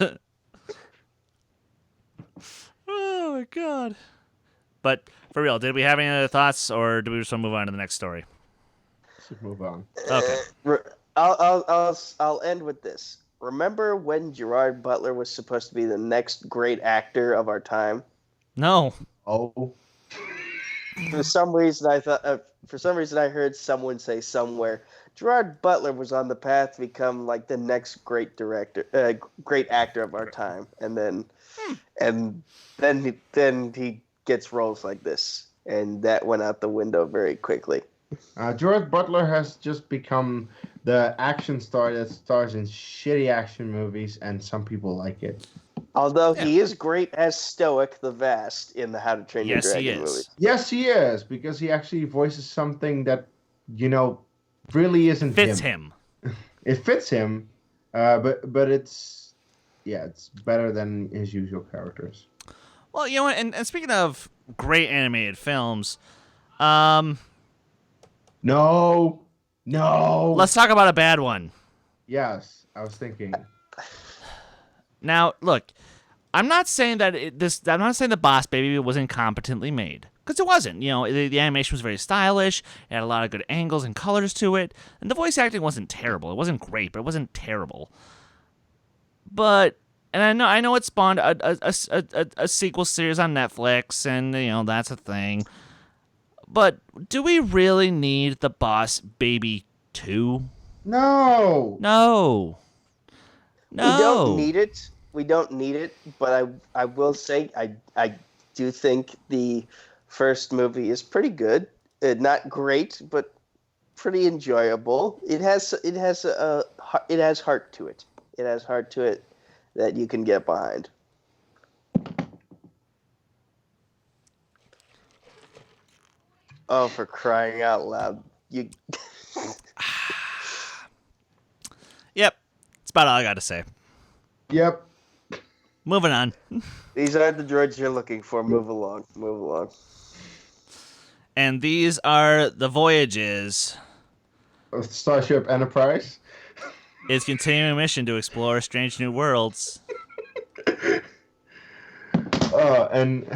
Oh my God. But for real, did we have any other thoughts, or do we just want to move on to the next story? Let's move on. Okay. I'll end with this. Remember when Gerard Butler was supposed to be the next great actor of our time? No. Oh. For some reason, I heard someone say somewhere, Gerard Butler was on the path to become like the next great director, great actor of our time, and then he gets roles like this, and that went out the window very quickly. Gerard Butler has just become the action star that stars in shitty action movies, and some people like it. Although he is great as Stoic the Vast in the How to Train Your Dragon movie. Yes, he is, because he actually voices something that, really isn't fits him. It fits him, but it's better than his usual characters. Well, you know what? And speaking of great animated films, no. Let's talk about a bad one. Yes, I was thinking. Now, look, I'm not saying that I'm not saying the Boss Baby was incompetently made, because it wasn't. The animation was very stylish. It had a lot of good angles and colors to it, and the voice acting wasn't terrible. It wasn't great, but it wasn't terrible. But I know it spawned a sequel series on Netflix, and that's a thing. But do we really need the Boss Baby 2? No. We don't need it. We don't need it, but I will say I do think the first movie is pretty good. Not great, but pretty enjoyable. It has heart to it. It has heart to it that you can get behind. Oh, for crying out loud. You Yep. That's about all I got to say. Yep. Moving on. These aren't the droids you're looking for. Move along. And these are the voyages. Starship Enterprise. Its continuing mission to explore strange new worlds. And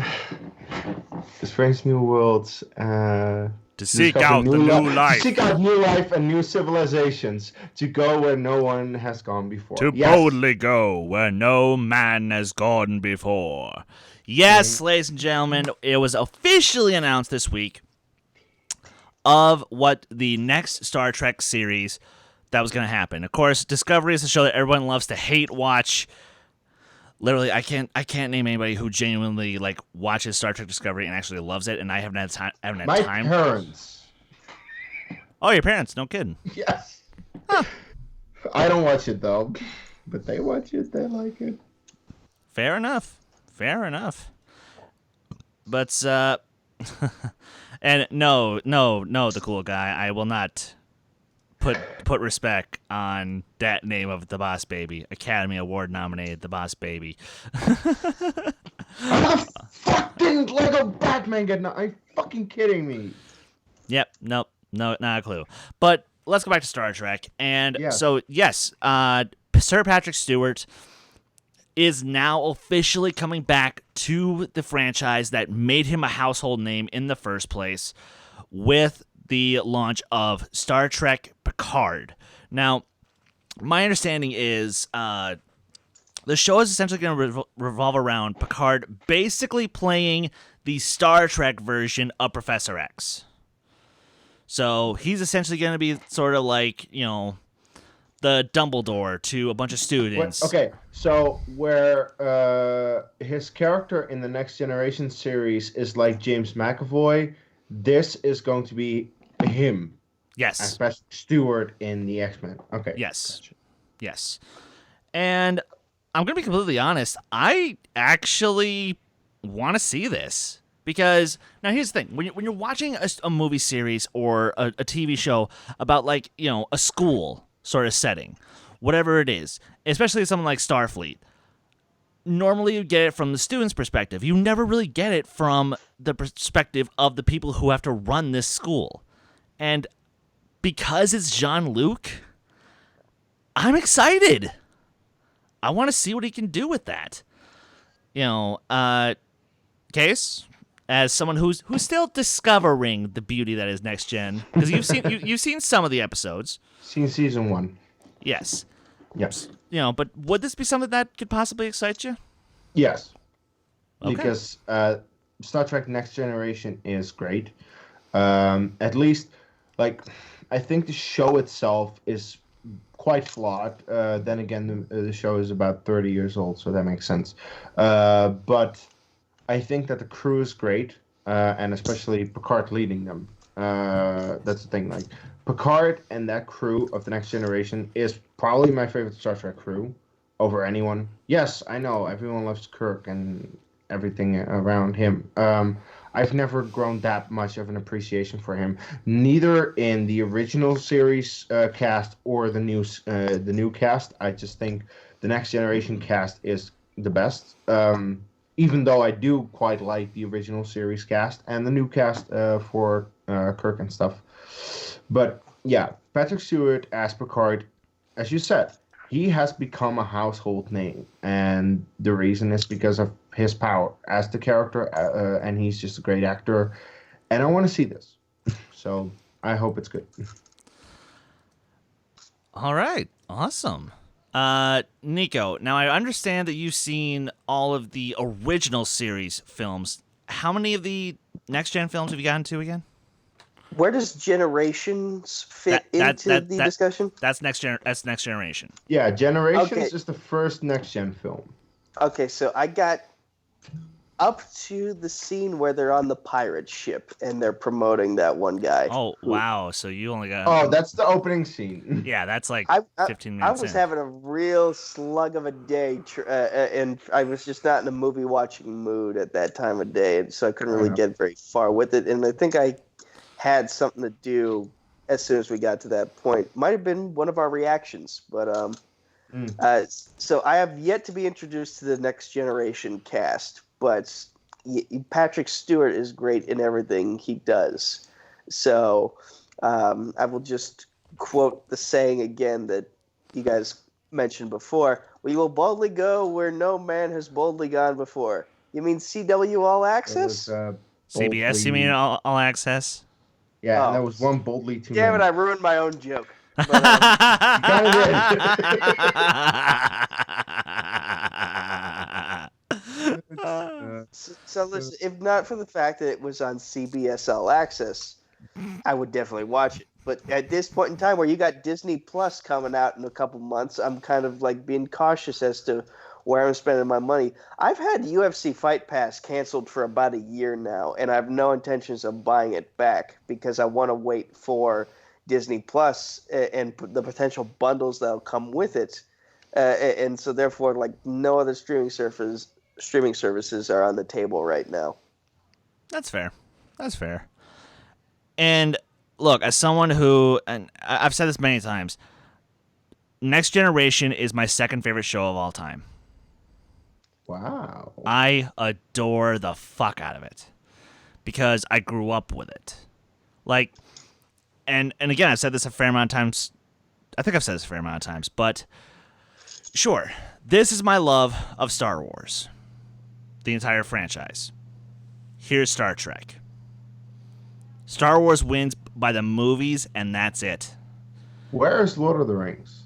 strange new worlds. To seek out the new life. Seek out new life and new civilizations. To go where no one has gone before. To boldly go where no man has gone before. Yes, ladies and gentlemen, it was officially announced this week of what the next Star Trek series that was going to happen. Of course, Discovery is a show that everyone loves to hate watch. Literally, I can't name anybody who genuinely watches Star Trek Discovery and actually loves it, and I haven't had time. My parents. Oh, your parents? No kidding. Yes. Huh. I don't watch it though, but they watch it. They like it. Fair enough. But and no, the cool guy. I will not put respect on that name of the Boss Baby. Academy Award nominated the Boss Baby. I'm fucking Lego Batman. Are you fucking kidding me? Yep. Nope. No, not a clue. But let's go back to Star Trek. And so, yes, Sir Patrick Stewart is now officially coming back to the franchise that made him a household name in the first place with the launch of Star Trek Picard. Now, my understanding is the show is essentially going to revolve around Picard basically playing the Star Trek version of Professor X. So he's essentially going to be sort of like, the Dumbledore to a bunch of students. Okay, so where his character in the Next Generation series is like James McAvoy, this is going to be him. Yes. As Patrick Stewart in the X-Men. Okay. Yes. Gotcha. Yes. And I'm going to be completely honest. I actually want to see this. Because, now here's the thing. When you're watching a movie series or a TV show about, a school sort of setting, whatever it is, especially something like Starfleet, normally you get it from the student's perspective. You never really get it from the perspective of the people who have to run this school. And because it's Jean-Luc, I'm excited. I want to see what he can do with that. Case, as someone who's still discovering the beauty that is Next Gen, because you've seen some of the episodes. Seen season 1. Yes. Yes. But would this be something that could possibly excite you? Yes. Okay. Because Star Trek Next Generation is great. At least like, I think the show itself is quite flawed. Then again, the show is about 30 years old, so that makes sense. But I think that the crew is great, and especially Picard leading them. That's the thing. Like, Picard and that crew of the Next Generation is probably my favorite Star Trek crew over anyone. Yes, I know everyone loves Kirk and everything around him. I've never grown that much of an appreciation for him, neither in the original series cast or the new cast. I just think the Next Generation cast is the best. Even though I do quite like the original series cast and the new cast for Kirk and stuff. But yeah, Patrick Stewart as Picard, as you said, he has become a household name, and the reason is because of his power as the character, and he's just a great actor, and I want to see this, so I hope it's good. All right, awesome. Nico, now I understand that you've seen all of the original series films. How many of the Next Gen films have you gotten to again? Where does Generations fit into the discussion? That's Next Generation. Yeah, Generations is the first Next Gen film. Okay, so I got up to the scene where they're on the pirate ship and they're promoting that one guy. Oh, wow. So you only got... Oh, that's the opening scene. Yeah, that's like 15 I minutes was in. having a real slug of a day, and I was just not in a movie-watching mood at that time of day, so I couldn't really get very far with it. And I think I had something to do as soon as we got to that point. Might have been one of our reactions, but so I have yet to be introduced to the Next Generation cast, but Patrick Stewart is great in everything he does. So I will just quote the saying again that you guys mentioned before: "We will boldly go where no man has boldly gone before." You mean CW All Access? CBS, you mean All Access? Yeah, and that was one boldly too Damn many. it, I ruined my own joke. But, so listen, if not for the fact that it was on CBS All Access, I would definitely watch it. But at this point in time where you got Disney Plus coming out in a couple months, I'm kind of like being cautious as to where I'm spending my money. I've had UFC Fight Pass canceled for about a year now, and I have no intentions of buying it back because I want to wait for Disney Plus and the potential bundles that'll come with it. And so therefore, like, no other streaming services are on the table right now. That's fair. That's fair. And look, as someone who, and I've said this many times, Next Generation is my second favorite show of all time. Wow. I adore the fuck out of it because I grew up with it. Like, and again, I've said this a fair amount of times. I think I've said this a fair amount of times, but sure, this is my love of Star Wars, the entire franchise. Here's Star Trek. Star Wars wins by the movies, and that's it. Where is Lord of the Rings?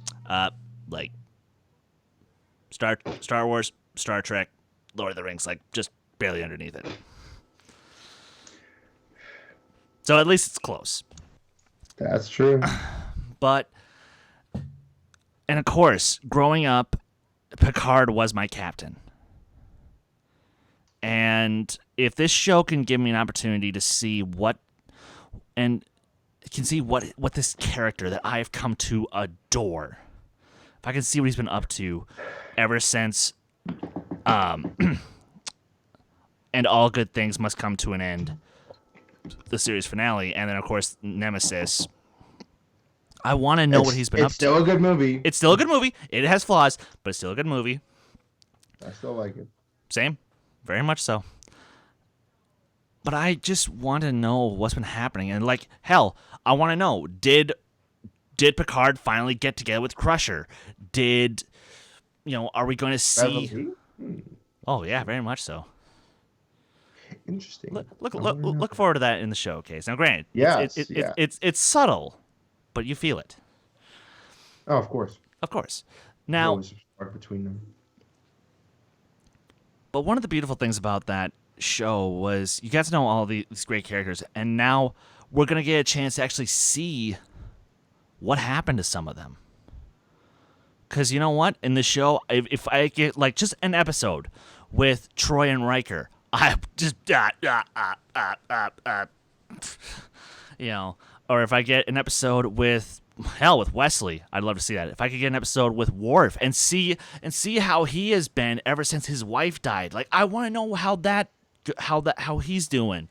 Like Star Wars, Star Trek, Lord of the Rings, like just barely underneath it. So at least it's close. That's true. But, and of course, growing up, Picard was my captain. And if this show can give me an opportunity to see what this character that I have come to adore, if I can see what he's been up to ever since and All Good Things Must Come to an End, the series finale, and then of course Nemesis, I want to know what he's been up to. It's still a good movie. It's still a good movie. It has flaws, but it's still a good movie. I still like it. Same. Very much so. But I just want to know what's been happening. And like, hell, I want to know, did Picard finally get together with Crusher? Are we going to see... Oh, yeah, very much so. Interesting. Look forward to that in the showcase. Now, granted, yes, it's subtle, but you feel it. Oh, of course. Of course. Now, always a spark between them. But one of the beautiful things about that show was you got to know all these great characters, and now we're going to get a chance to actually see what happened to some of them. Because you know what? In the show, if I get like just an episode with Troy and Riker, I just, you know, or if I get an episode with Wesley, I'd love to see that. If I could get an episode with Worf and see how he has been ever since his wife died, like I want to know how he's doing,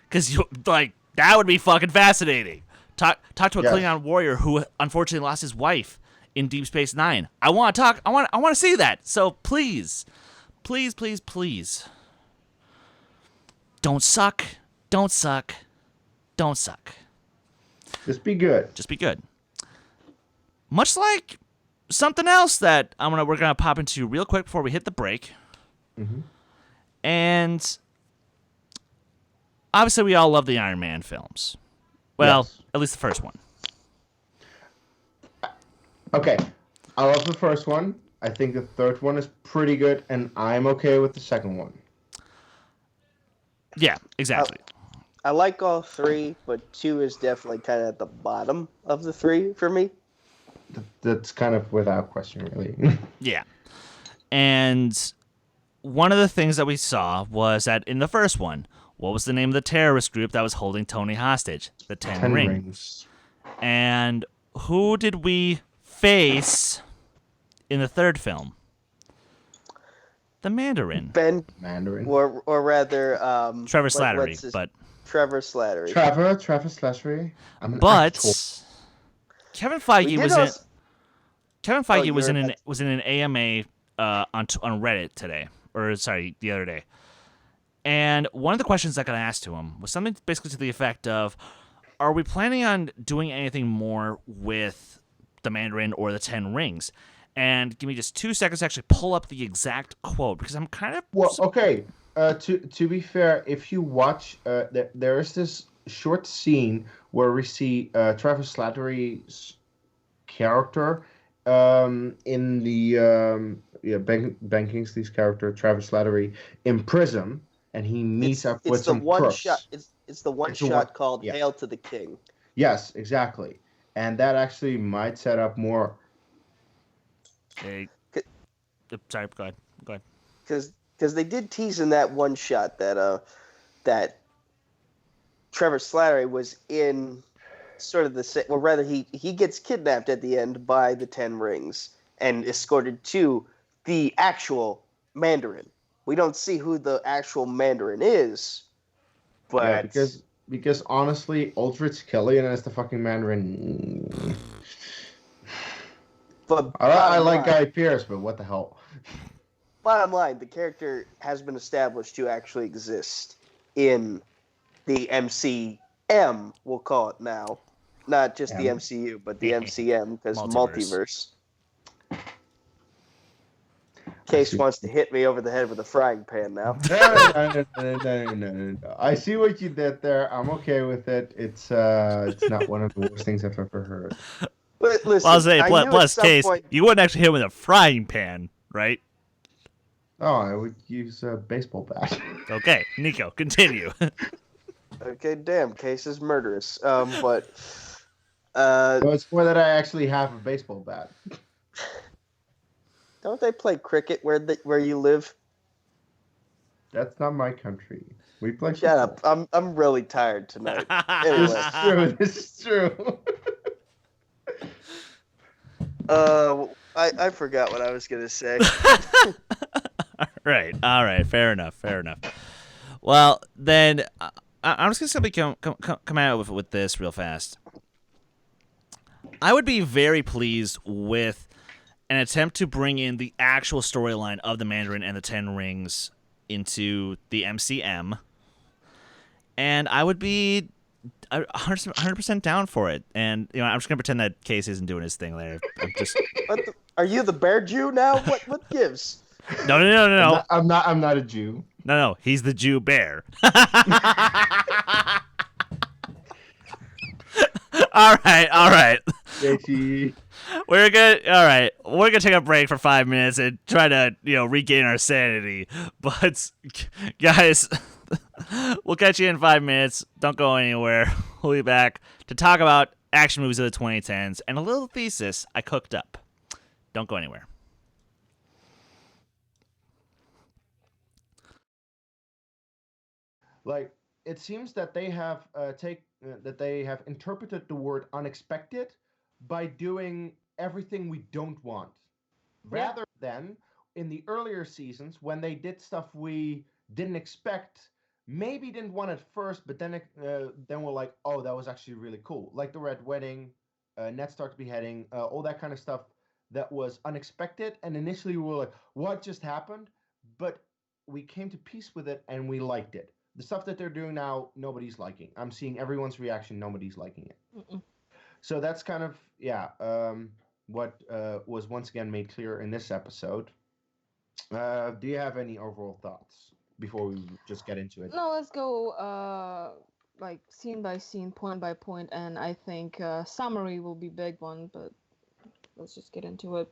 because like that would be fucking fascinating. Talk to a Klingon warrior who unfortunately lost his wife in Deep Space Nine. I want to see that. So please, don't suck. Just be good. Much like something else that we're gonna pop into real quick before we hit the break. Mm-hmm. And obviously we all love the Iron Man films. Well, yes. At least the first one. Okay. I love the first one. I think the third one is pretty good, and I'm okay with the second one. Yeah, exactly. I like all three, but 2 is definitely kind of at the bottom of the 3 for me. That's kind of without question, really. Yeah. And one of the things that we saw was that in the first one, what was the name of the terrorist group that was holding Tony hostage? The Ten Rings. And who did we face in the third film? The Mandarin. Mandarin. Or rather... Trevor Slattery, but... Trevor Slattery. Trevor Slattery. But Kevin Feige was in an AMA on Reddit today, or sorry, the other day. And one of the questions that got asked to him was something basically to the effect of, are we planning on doing anything more with the Mandarin or the Ten Rings? And give me just 2 seconds to actually pull up the exact quote, because I'm kind of... Well, okay. To be fair, if you watch, there is this short scene where we see Trevor Slattery's character in the Ben Kingsley's character, Travis Slattery, in prison, and he meets up with some crooks. It's the one shot called yeah. Hail to the King. Yes, exactly. And that actually might set up more... Hey. Sorry, go ahead. Because they did tease in that one shot that Trevor Slattery was in sort of the same... Well, rather, he gets kidnapped at the end by the Ten Rings and escorted to the actual Mandarin. We don't see who the actual Mandarin is, but... Yeah, because honestly, Aldrich Killian as the fucking Mandarin... But I like Guy Pearce, but what the hell? Bottom line, the character has been established to actually exist in the MCM, we'll call it now. Not just the MCU, but the MCM, because multiverse. Kees wants to hit me over the head with a frying pan now. No. I see what you did there. I'm okay with it. It's not one of the worst things I've ever heard. But listen, I'll say, plus Kees, you wouldn't actually hit him with a frying pan, right? Oh, I would use a baseball bat. Okay, Nico, continue. Okay, damn, Kees is murderous. But it's more that I actually have a baseball bat. Don't they play cricket where you live? That's not my country. We play. Shut up! I'm really tired tonight. Anyway. This is true. I forgot what I was gonna say. All right. Fair enough. Well, then I'm just gonna simply come out with this real fast. I would be very pleased with an attempt to bring in the actual storyline of the Mandarin and the Ten Rings into the MCM, and I would be 100% down for it. And I'm just gonna pretend that Kees isn't doing his thing there. Are you the bear Jew now? What gives? No. I'm not a Jew. No. He's the Jew bear. All right. We're gonna take a break for 5 minutes and try to regain our sanity. But guys, We'll catch you in 5 minutes. Don't go anywhere. We'll be back to talk about action movies of the 2010s and a little thesis I cooked up. Don't go anywhere. Like, it seems that they have interpreted the word unexpected by doing everything we don't want, rather than in the earlier seasons when they did stuff we didn't expect, maybe didn't want at first, but then we're like, oh, that was actually really cool. Like the Red Wedding, Ned Stark's beheading, all that kind of stuff that was unexpected, and initially we were like, what just happened? But we came to peace with it and we liked it. The stuff that they're doing now, nobody's liking. I'm seeing everyone's reaction. Nobody's liking it. Mm-mm. So that's kind of, what was once again made clear in this episode. Do you have any overall thoughts before we just get into it? No, let's go like scene by scene, point by point, and I think summary will be big one, but let's just get into it.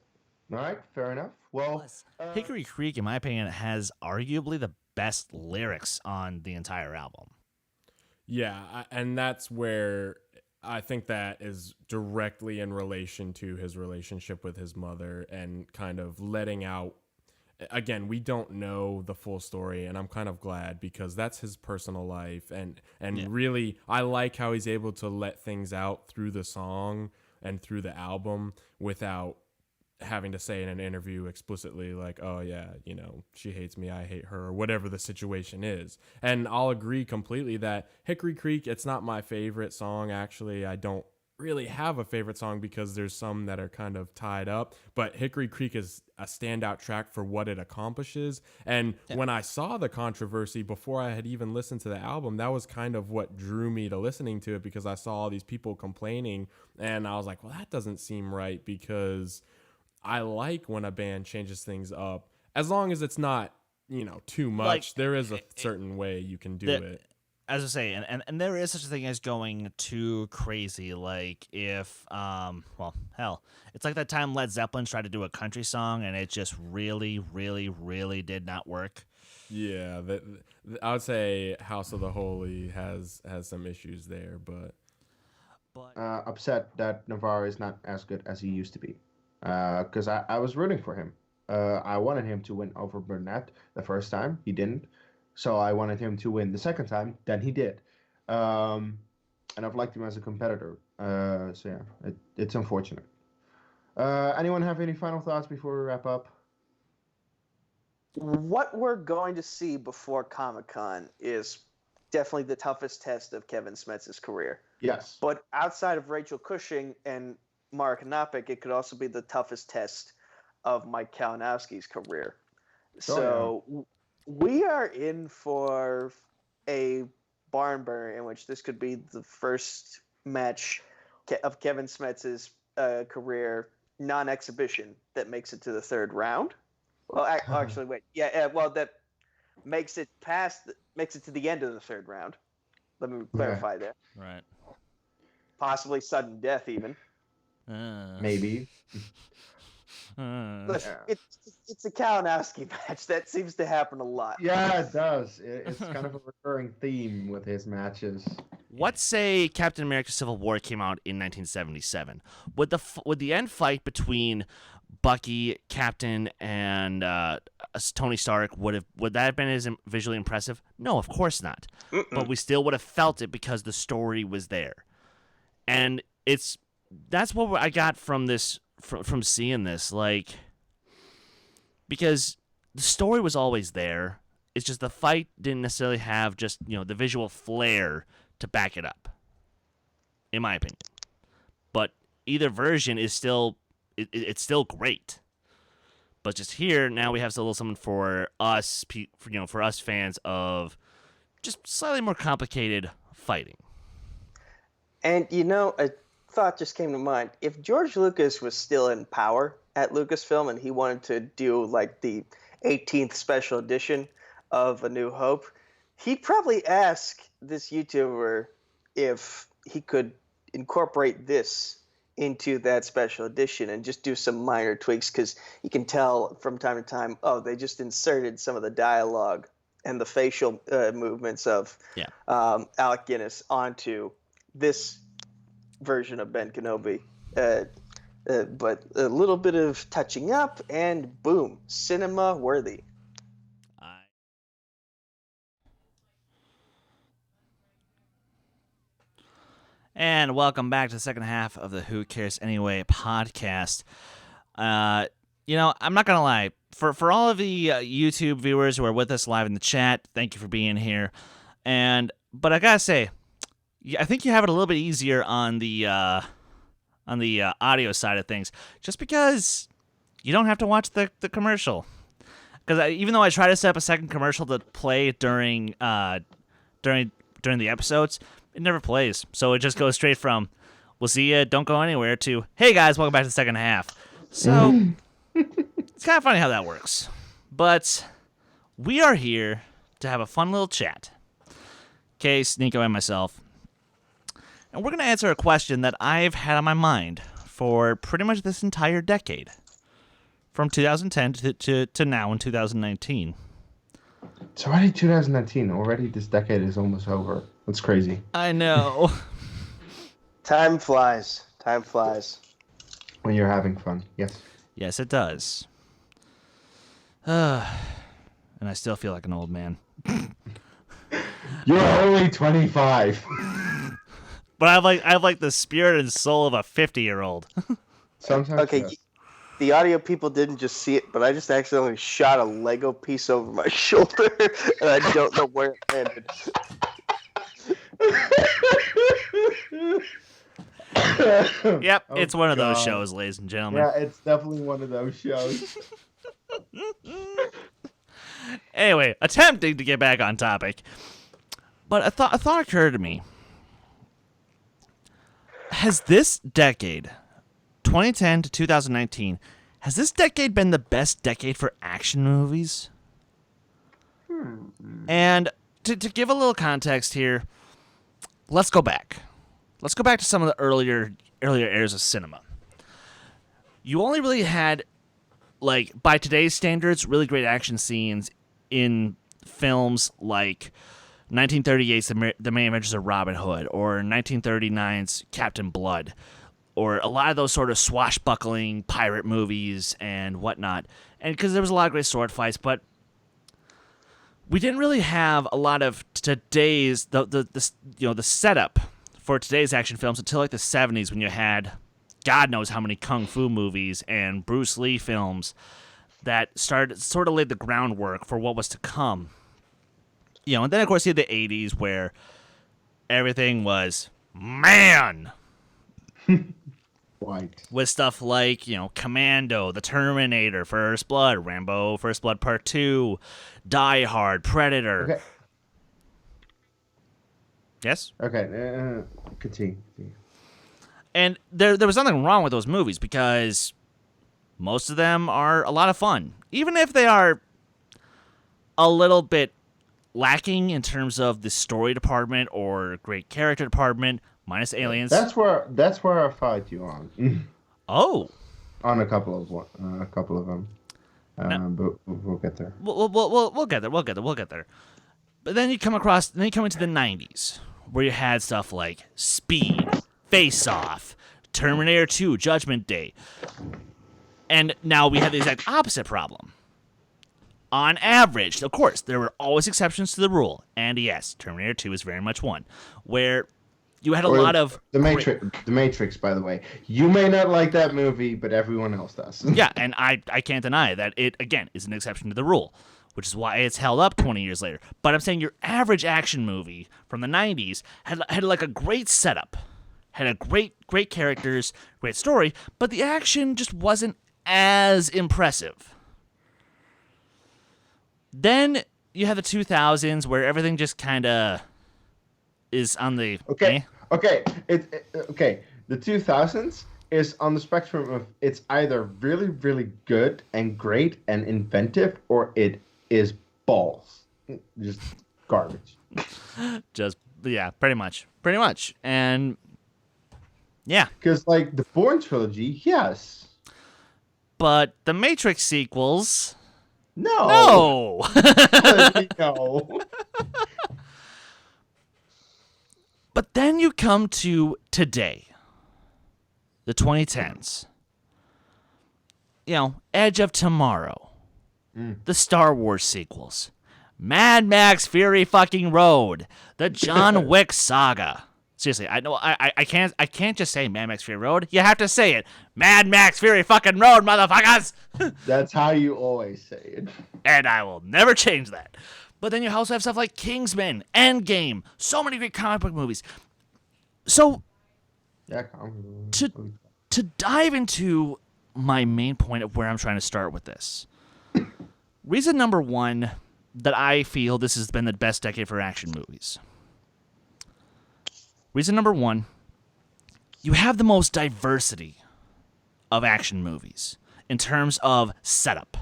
All right, fair enough. Well, Hickory Creek, in my opinion, has arguably the best lyrics on the entire album. Yeah, and that's where I think that is directly in relation to his relationship with his mother and kind of letting out. Again, we don't know the full story, and I'm kind of glad because that's his personal life. And really, I like how he's able to let things out through the song and through the album without having to say in an interview explicitly like, oh yeah, she hates me, I hate her, or whatever the situation is. And I'll agree completely that Hickory Creek, it's not my favorite song. Actually, I don't really have a favorite song because there's some that are kind of tied up, but Hickory Creek is a standout track for what it accomplishes. And when I saw the controversy before I had even listened to the album, that was kind of what drew me to listening to it, because I saw all these people complaining and I was like, well, that doesn't seem right, because I like when a band changes things up, as long as it's not, too much. Like, there is a certain way you can do it. As I say, and there is such a thing as going too crazy. Like if, it's like that time Led Zeppelin tried to do a country song and it just really, really, really did not work. Yeah, I would say House of the Holy has some issues there, but upset that Navarro is not as good as he used to be. Because I was rooting for him. I wanted him to win over Burnett the first time. He didn't. So I wanted him to win the second time. Then he did. And I've liked him as a competitor. It's unfortunate. Anyone have any final thoughts before we wrap up? What we're going to see before Comic-Con is definitely the toughest test of Kevin Smets's career. Yes. But outside of Rachel Cushing and Mark Knopik, it could also be the toughest test of Mike Kalinowski's career. We are in for a barn burner in which this could be the first match of Kevin Smets's career non-exhibition that makes it to the third round. Well, actually, wait. Yeah, that makes it to the end of the third round. Let me clarify there. Right. Possibly sudden death, even. Maybe. It's a Kalinowski match. That seems to happen a lot. Yeah, it does. It's kind of a recurring theme with his matches. What say Captain America: Civil War came out in 1977? Would the end fight between Bucky, Captain, and Tony Stark would that have been as visually impressive? No, of course not. Mm-mm. But we still would have felt it because the story was there, and that's what I got from this. From seeing this, like, because the story was always there. It's just the fight didn't necessarily have just, the visual flair to back it up, in my opinion. But either version is still, it's still great. But just here, now we have a little something for us, for us fans of just slightly more complicated fighting. And, a thought just came to mind. If George Lucas was still in power at Lucasfilm and he wanted to do like the 18th special edition of A New Hope, he'd probably ask this YouTuber if he could incorporate this into that special edition and just do some minor tweaks, because you can tell from time to time, they just inserted some of the dialogue and the facial movements of Alec Guinness onto this version of Ben Kenobi. But a little bit of touching up, and boom, cinema worthy. And welcome back to the second half of the Who Cares Anyway podcast. I'm not going to lie. For all of the YouTube viewers who are with us live in the chat, thank you for being here. But I got to say, I think you have it a little bit easier on the audio side of things, just because you don't have to watch the commercial. Because even though I try to set up a second commercial to play during the episodes, it never plays. So it just goes straight from, we'll see ya, don't go anywhere, to, hey guys, welcome back to the second half. So it's kind of funny how that works. But we are here to have a fun little chat. Kees, Nico, and myself. And we're going to answer a question that I've had on my mind for pretty much this entire decade. From 2010 to now in 2019. It's already 2019. Already this decade is almost over. That's crazy. I know. Time flies. Time flies. When you're having fun, yes. Yes, it does. And I still feel like an old man. You're only 25. But I have like the spirit and soul of a 50-year-old. Sometimes. Okay, yes. The audio people didn't just see it, but I just accidentally shot a Lego piece over my shoulder, and I don't know where it landed. Yep, Oh, it's one of those God. shows, ladies and gentlemen. Yeah, it's definitely one of those shows. Anyway, attempting to get back on topic. But a thought occurred to me. Has this decade, 2010 to 2019, has this decade been the best decade for action movies? And to give a little context here, let's go back. Let's go back to some of the earlier eras of cinema. You only really had, like, by today's standards, really great action scenes in films like 1938's The Main Adventures of Robin Hood, or 1939's Captain Blood, or a lot of those sort of swashbuckling pirate movies and whatnot. And because there was a lot of great sword fights, but we didn't really have a lot of today's the setup for today's action films until like the 70s, when you had God knows how many kung fu movies and Bruce Lee films that sort of laid the groundwork for what was to come. And then of course you had the 80s, where everything was man. White. With stuff like, Commando, The Terminator, First Blood, Rambo, First Blood Part 2, Die Hard, Predator. Okay. Yes? Okay, continue. And there was nothing wrong with those movies, because most of them are a lot of fun. Even if they are a little bit lacking in terms of the story department or great character department, minus aliens. That's where I fight you on. Oh. On a couple of them. But we'll get there. We'll get there. But then you come into the 90s, where you had stuff like Speed, Face Off, Terminator 2, Judgment Day. And now we have the exact opposite problem. On average, of course, there were always exceptions to the rule. And yes, Terminator 2 is very much one, where you had a lot of... The Matrix, by the way. You may not like that movie, but everyone else does. Yeah, and I can't deny that it, again, is an exception to the rule, which is why it's held up 20 years later. But I'm saying your average action movie from the 90s had like a great setup, had a great characters, great story, but the action just wasn't as impressive. Then you have the 2000s, where everything just kind of is on the... Okay. The 2000s is on the spectrum of, it's either really, really good and great and inventive, or it is balls. Just garbage. Pretty much. And yeah. Because, like, the Bourne trilogy, yes. But the Matrix sequels... No. No. But then you come to today, the 2010s. You know, Edge of Tomorrow, the Star Wars sequels, Mad Max Fury fucking Road, the John Wick saga. Seriously, I know I can't just say Mad Max Fury Road. You have to say it. Mad Max Fury fucking Road, motherfuckers. That's how you always say it. And I will never change that. But then you also have stuff like Kingsman, Endgame, so many great comic book movies. So Yeah, to dive into my main point of where I'm trying to start with this. Reason number one that I feel this has been the best decade for action movies. Reason number one, you have the most diversity of action movies in terms of setup.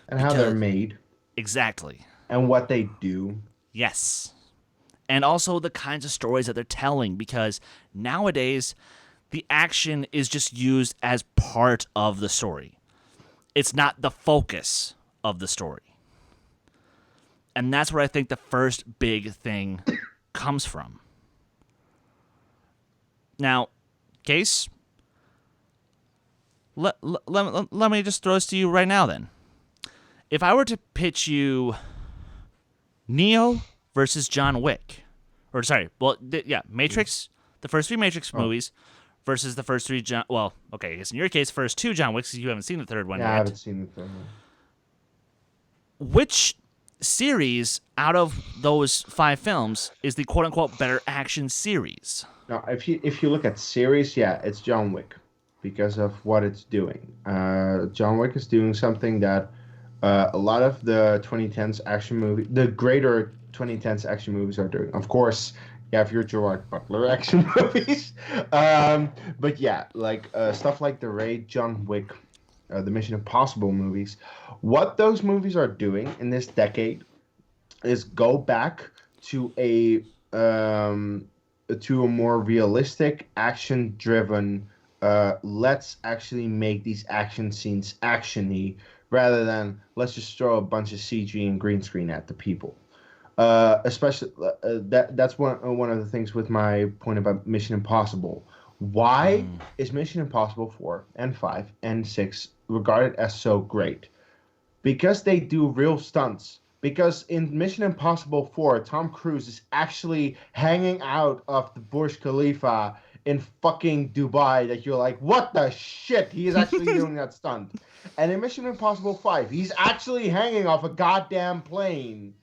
And how they're made. Exactly. And what they do. Yes. And also the kinds of stories that they're telling, because nowadays the action is just used as part of the story. It's not the focus of the story. And that's where I think the first big thing comes from. Now, Kees, let me just throw this to you right now then. If I were to pitch you Neo versus John Wick, or sorry, Matrix, the first three Matrix movies versus the first three I guess in your case, first two John Wicks, because you haven't seen the third one yet. I haven't seen the third one. Which series out of those 5 films is the quote-unquote better action series? Now, if you look at series, it's John Wick because of what it's doing. John Wick is doing something that a lot of the 2010s action movie, the greater 2010s action movies are doing. Of course, you have your Gerard Butler action movies, but stuff like The Raid, John Wick, the Mission Impossible movies. What those movies are doing in this decade is go back to a more realistic, action-driven. Let's actually make these action scenes actiony, rather than let's just throw a bunch of CG and green screen at the people. Especially that's one of the things with my point about Mission Impossible. Why is Mission Impossible 4 and 5 and 6 regarded as so great? Because they do real stunts. Because in Mission Impossible 4, Tom Cruise is actually hanging out of the Burj Khalifa in fucking Dubai, that you're like, what the shit? He is actually doing that stunt. And in Mission Impossible 5, he's actually hanging off a goddamn plane.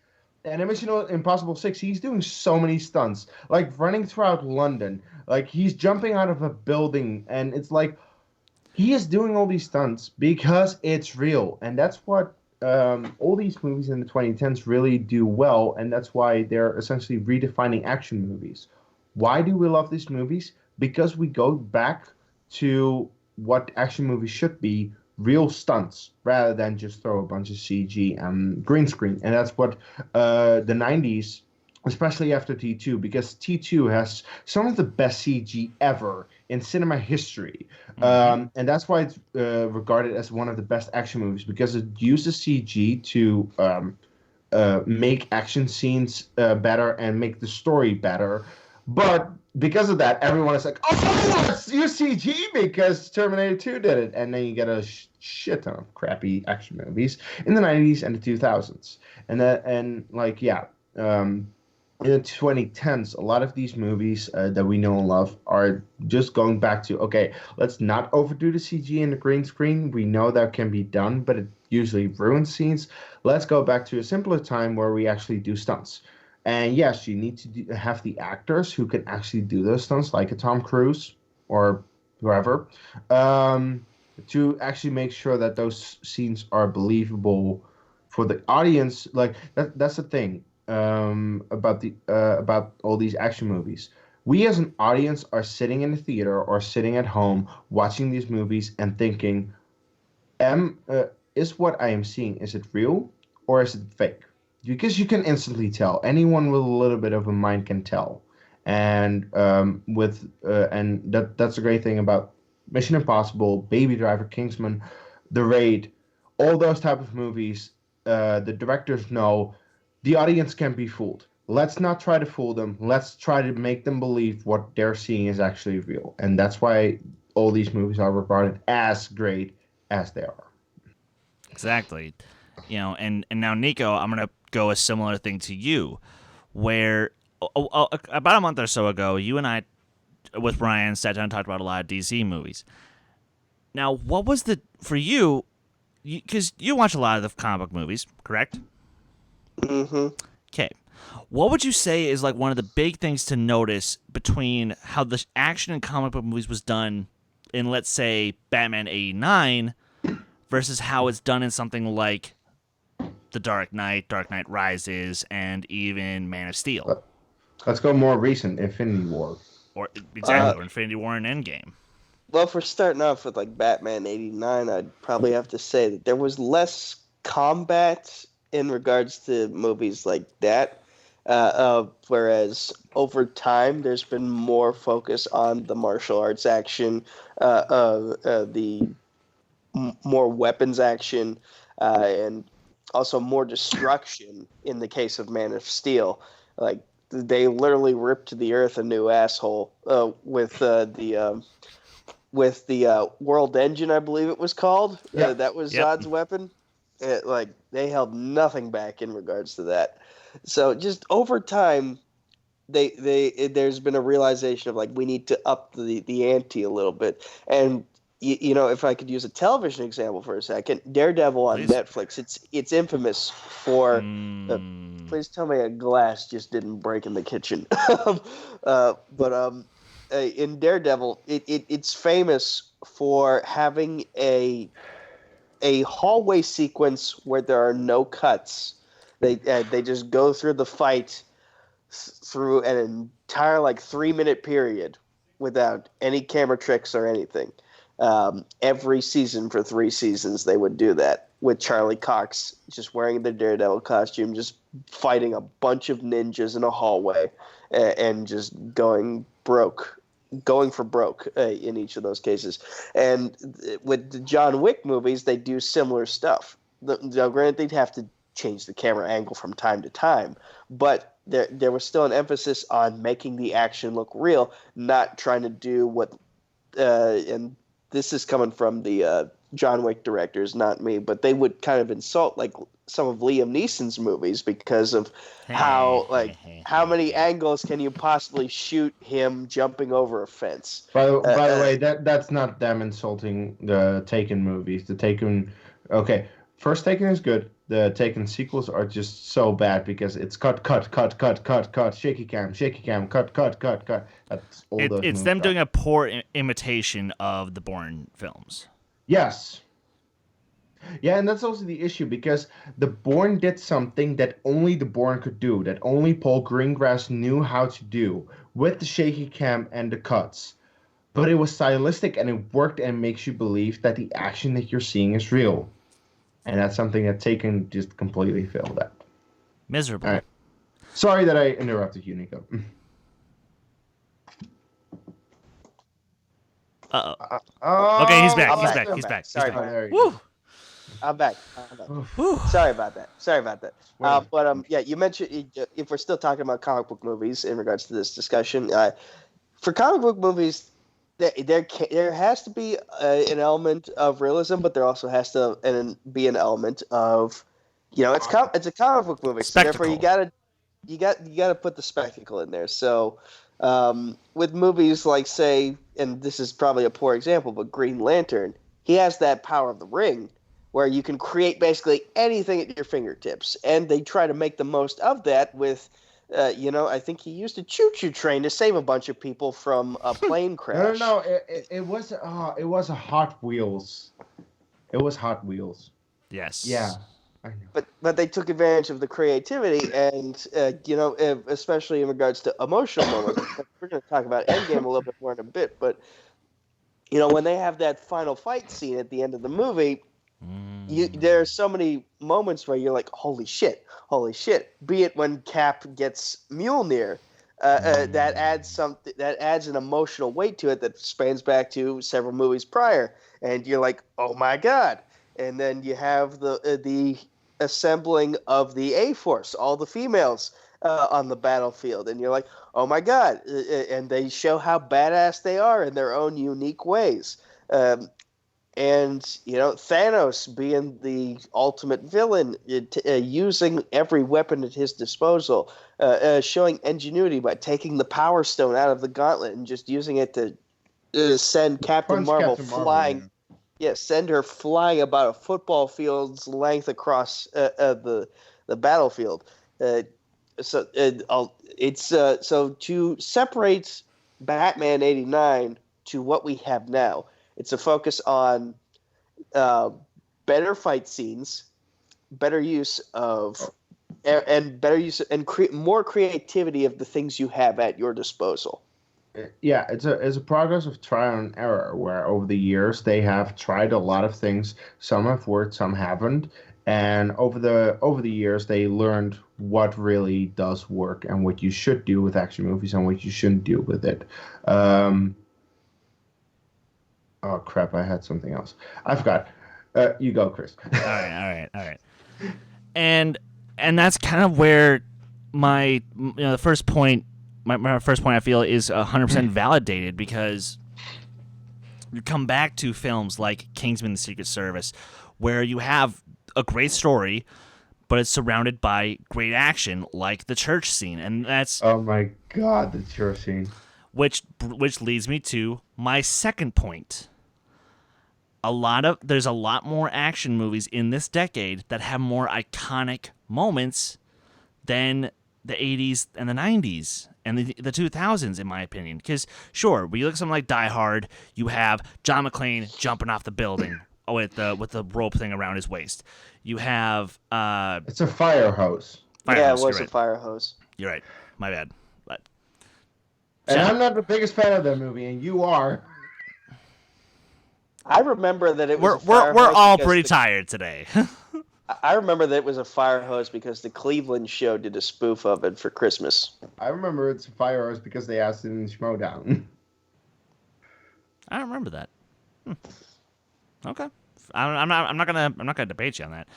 And in Mission Impossible 6, he's doing so many stunts. Like running throughout London. Like he's jumping out of a building. And it's like, he is doing all these stunts because it's real. And that's what all these movies in the 2010s really do well. And that's why they're essentially redefining action movies. Why do we love these movies? Because we go back to what action movies should be, real stunts, rather than just throw a bunch of CG and green screen. And that's what the 90s, especially after T2, because T2 has some of the best CG ever in cinema history. And that's why it's regarded as one of the best action movies, because it uses CG to make action scenes better and make the story better. But because of that, everyone is like, oh, let's use CG because Terminator 2 did it. And then you get a shit ton of crappy action movies in the 90s and the 2000s. In the 2010s, a lot of these movies that we know and love are just going back to, okay, let's not overdo the CG and the green screen. We know that can be done, but it usually ruins scenes. Let's go back to a simpler time where we actually do stunts. And yes, you need to have the actors who can actually do those stunts, like a Tom Cruise or whoever, to actually make sure that those scenes are believable for the audience. Like that's the thing about all these action movies. We as an audience are sitting in the theater or sitting at home watching these movies and thinking, is what I am seeing, is it real or is it fake? Because you can instantly tell. Anyone with a little bit of a mind can tell. And that's the great thing about Mission Impossible, Baby Driver, Kingsman, The Raid. all those type of movies, the directors know the audience can be fooled. Let's not try to fool them. Let's try to make them believe what they're seeing is actually real. And that's why all these movies are regarded as great as they are. Exactly. And now, Nico, I'm going to go a similar thing to you, where about a month or so ago, you and I, with Brian, sat down and talked about a lot of DC movies. Now, what was for you, because you watch a lot of the comic book movies, correct? Mm-hmm. Okay. What would you say is like one of the big things to notice between how the action in comic book movies was done in, let's say, Batman 89 versus how it's done in something like The Dark Knight, Dark Knight Rises, and even Man of Steel? Let's go more recent, Infinity War. Or Infinity War and Endgame. Well, if we're starting off with like Batman 89, I'd probably have to say that there was less combat in regards to movies like that. Whereas over time, there's been more focus on the martial arts action, the more weapons action, and also more destruction in the case of Man of Steel. Like, they literally ripped to the earth a new asshole with the World Engine, I believe it was called. Yeah. That was Zod's weapon. They held nothing back in regards to that. So just over time, there's been a realization of like we need to up the ante a little bit. And if I could use a television example for a second, Daredevil on Netflix, it's infamous for. Please tell me a glass just didn't break in the kitchen. In Daredevil, it's famous for having a hallway sequence where there are no cuts. They just go through the fight through an entire 3-minute period without any camera tricks or anything. Every season for 3 seasons they would do that with Charlie Cox just wearing the Daredevil costume, just fighting a bunch of ninjas in a hallway and just going for broke in each of those cases. And with the John Wick movies, they do similar stuff. Granted, they'd have to change the camera angle from time to time, but there was still an emphasis on making the action look real, not trying to do what and this is coming from the John Wick directors, not me, but they would kind of insult some of Liam Neeson's movies because of how many angles can you possibly shoot him jumping over a fence. By the way, that's not them insulting the Taken movies. The Taken, okay, first Taken is good. The Taken sequels are just so bad because it's cut, shaky cam, cut. That's all those. It's them doing a poor imitation of the Bourne films. Yes. Yeah, and that's also the issue because the Bourne did something that only the Bourne could do, that only Paul Greengrass knew how to do with the shaky cam and the cuts. But it was stylistic and it worked and makes you believe that the action that you're seeing is real. And that's something that Taken just completely failed at. Miserable. All right. Sorry that I interrupted you, Nico. Uh-oh. Okay, he's back. He's back. Sorry. There you Woo. go. I'm back. Sorry about that. You mentioned, if we're still talking about comic book movies in regards to this discussion, for comic book movies, there has to be an element of realism, but there also has to be an element of, it's a comic book movie, so therefore you gotta put the spectacle in there. So with movies like, say, and this is probably a poor example, but Green Lantern, he has that power of the ring where you can create basically anything at your fingertips, and they try to make the most of that with. I think he used a choo-choo train to save a bunch of people from a plane crash. No. It was a Hot Wheels. It was Hot Wheels. Yes. Yeah. I know. But they took advantage of the creativity, and especially in regards to emotional moments. We're going to talk about Endgame a little bit more in a bit, but when they have that final fight scene at the end of the movie. There are so many moments where you're like, holy shit. Be it when Cap gets Mjolnir, that adds an emotional weight to it that spans back to several movies prior. And you're like, oh my God. and then you have the assembling of the A-Force, all the females on the battlefield, and you're like, oh my god, and they show how badass they are in their own unique ways. And Thanos being the ultimate villain, using every weapon at his disposal, showing ingenuity by taking the Power Stone out of the gauntlet and just using it to send Captain Marvel flying. Yeah, send her flying about a football field's length across the battlefield. So to separate Batman '89 to what we have now, it's a focus on better fight scenes, better use of more creativity of the things you have at your disposal. Yeah, it's a progress of trial and error, where over the years they have tried a lot of things. Some have worked, some haven't, and over the years they learned what really does work and what you should do with action movies and what you shouldn't do with it. Oh crap! I had something else. I forgot. You go, Chris. All right. And that's kind of where my the first point. My first point I feel is 100% validated, because you come back to films like Kingsman: The Secret Service, where you have a great story, but it's surrounded by great action, like the church scene, and that's oh my god, the church scene. Which leads me to my second point. There's a lot more action movies in this decade that have more iconic moments than the 80s and the 90s and the 2000s, in my opinion. Because, sure, when you look at something like Die Hard, you have John McClane jumping off the building with the rope thing around his waist. You have... it's a fire hose. It was a fire hose. You're right. My bad. And I'm not the biggest fan of that movie, and you are. I remember that it was we're all pretty tired today. I remember that it was a fire hose because the Cleveland show did a spoof of it for Christmas. I remember it's a fire hose because they asked it in Schmodown. I don't remember that. Okay, I'm not gonna debate you on that.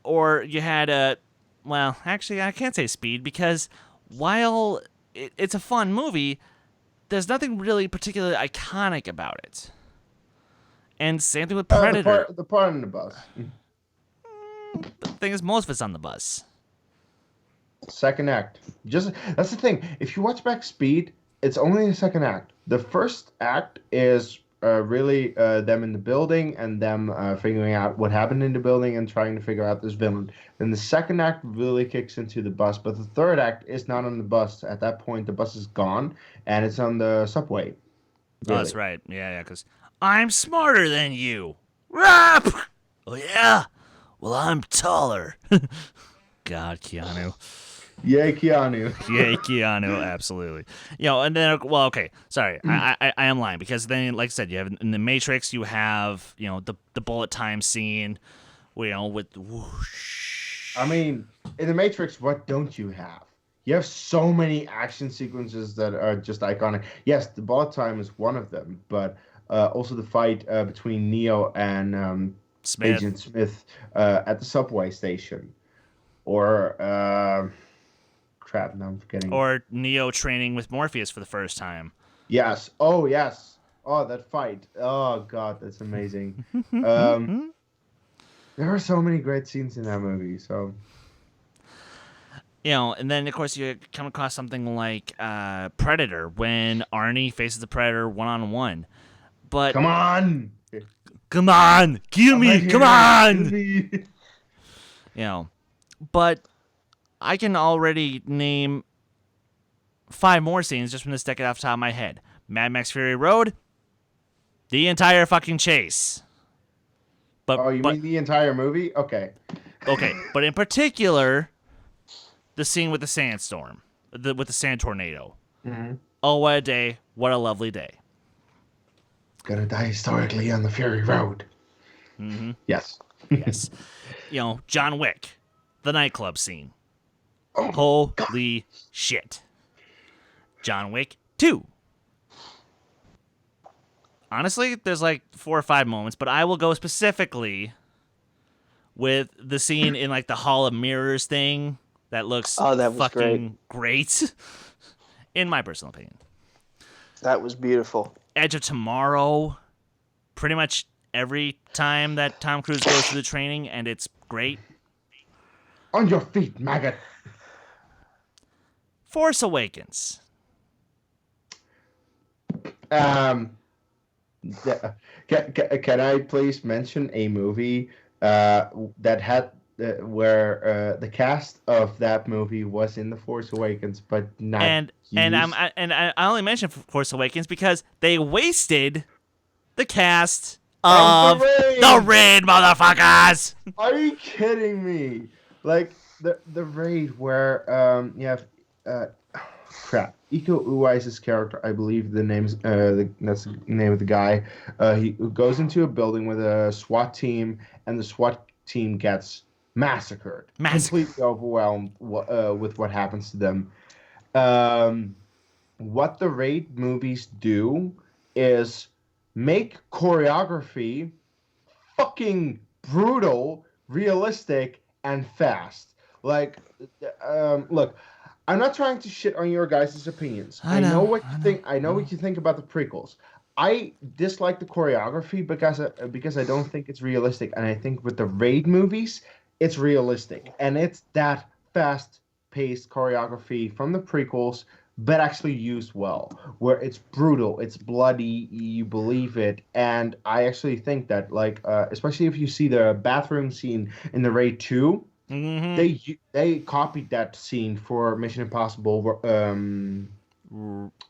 Or you had well, actually, I can't say Speed, because while it's a fun movie, there's nothing really particularly iconic about it. And same thing with Predator. The part on the bus. The thing is, most of it's on the bus. Second act. That's the thing. If you watch back Speed, it's only the second act. The first act is really them in the building and them figuring out what happened in the building and trying to figure out this villain. Then the second act really kicks into the bus, but the third act is not on the bus. At that point, the bus is gone and it's on the subway. Really. Oh, that's right. Yeah, because I'm smarter than you. Rap! Oh, yeah? Well, I'm taller. God, Keanu. Yay, Keanu. Yay, Keanu, absolutely. And then, well, okay, sorry, I am lying, because then, like I said, you have in the Matrix, you have, the bullet time scene, with whoosh. I mean, in the Matrix, what don't you have? You have so many action sequences that are just iconic. Yes, the bullet time is one of them, but also the fight between Neo and Agent Smith at the subway station, or crap, now I'm forgetting. Or Neo training with Morpheus for the first time. Yes. Oh, yes. Oh, that fight. Oh God, that's amazing. There are so many great scenes in that movie. So. And then of course you come across something like Predator, when Arnie faces the Predator one-on-one. But come on. Come on, kill me! Come on! But I can already name 5 more scenes just from this decade off the top of my head. Mad Max Fury Road, the entire fucking chase. But you mean the entire movie? Okay. Okay, but in particular, the scene with the sandstorm, with the sand tornado. Mm-hmm. Oh, what a day! What a lovely day. Gonna die historically on the Fury Road. Mm-hmm. Yes. Yes. John Wick, the nightclub scene. Oh, holy shit. John Wick 2. honestly, there's like 4 or 5 moments, but I will go specifically with the scene in like the Hall of Mirrors thing that looks that was fucking great, in my personal opinion. That was beautiful. Edge of Tomorrow, pretty much every time that Tom Cruise goes through the training, and it's great. On your feet, maggot. Force Awakens. Can I please mention a movie that had where the cast of that movie was in The Force Awakens, but not and I only mentioned Force Awakens because they wasted the cast of the Raid, motherfuckers. Are you kidding me? Like the Raid where you have crap. Iko Uwais' character, I believe that's the name of the guy. He goes into a building with a SWAT team, and the SWAT team gets massacred. Completely overwhelmed with what happens to them. What the Raid movies do is make choreography fucking brutal, realistic, and fast. Like, look, I'm not trying to shit on your guys' opinions. I know what you think. I know what you think about the prequels. I dislike the choreography because I don't think it's realistic, and I think with the Raid movies, it's realistic, and it's that fast-paced choreography from the prequels, but actually used well, where it's brutal, it's bloody, you believe it, and I actually think that, like, especially if you see the bathroom scene in the Raid 2. Mm-hmm. They copied that scene for Mission Impossible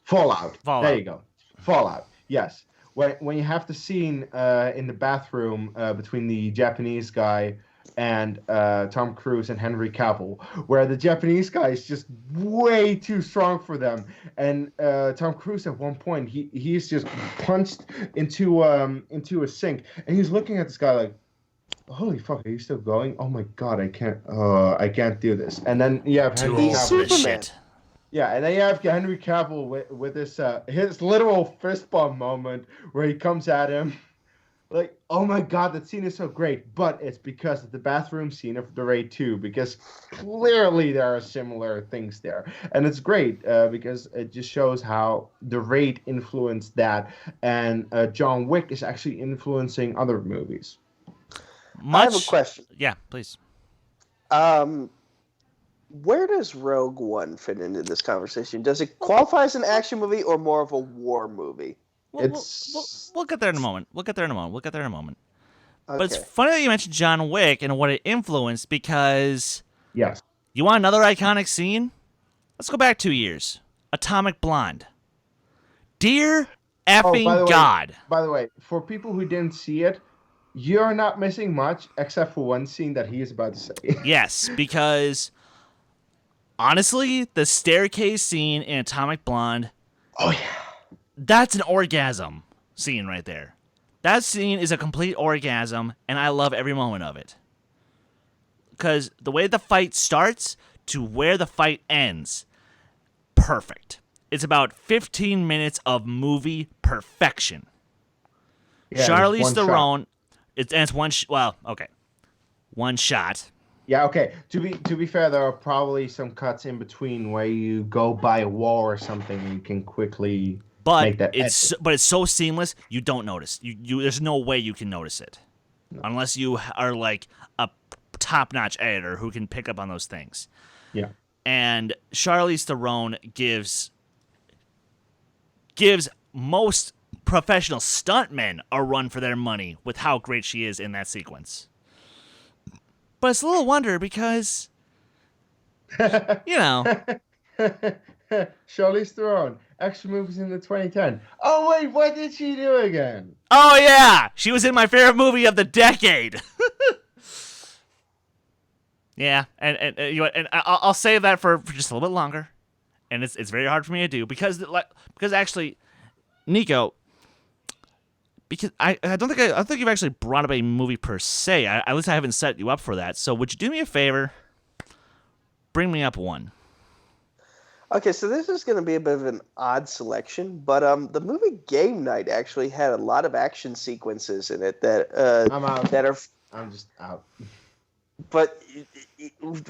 Fallout. There you go. Fallout. Yes. When you have the scene in the bathroom between the Japanese guy and Tom Cruise and Henry Cavill, where the Japanese guy is just way too strong for them, and Tom Cruise at one point he's just punched into a sink, and he's looking at this guy like, holy fuck, are you still going? Oh my god, I can't do this. And then you have Henry Cavill. Yeah, and then you have Henry Cavill with this his literal fist bump moment where he comes at him. Like, oh my god, that scene is so great. But it's because of the bathroom scene of the Raid 2, because clearly there are similar things there. And it's great because it just shows how the Raid influenced that, and John Wick is actually influencing other movies. I have a question. Yeah, please. Where does Rogue One fit into this conversation? Does it qualify as an action movie or more of a war movie? We'll get there in a moment. Okay. But it's Okay. funny that you mentioned John Wick and what it influenced, because Yes. you want another iconic scene? Let's go back 2 years. Atomic Blonde. Dear effing God. By the way, for people who didn't see it, you're not missing much except for one scene that he is about to say. Yes, because honestly, the staircase scene in Atomic Blonde, Oh yeah. that's an orgasm scene right there. That scene is a complete orgasm, and I love every moment of it. Because the way the fight starts to where the fight ends, perfect. It's about 15 minutes of movie perfection. Yeah, Charlize it's one Theron, shot. it's one. One shot. Yeah, okay. To be fair, there are probably some cuts in between where you go by a wall or something and you can quickly make that edit. But it's so seamless, you don't notice. You there's no way you can notice it. No. Unless you are like a top-notch editor who can pick up on those things. Yeah. And Charlize Theron gives most professional stuntmen a run for their money with how great she is in that sequence. But it's a little wonder because, you know. Charlize Theron, action movies in the 2010. Oh wait, what did she do again? Oh yeah, she was in my favorite movie of the decade. Yeah, and you know, and I'll save that for just a little bit longer, and it's very hard for me to do because actually, Nico. Because I don't think you've actually brought up a movie per se. At least I haven't set you up for that. So would you do me a favor? Bring me up one. Okay, so this is going to be a bit of an odd selection, but the movie Game Night actually had a lot of action sequences in it I'm out. that are. I'm just out. But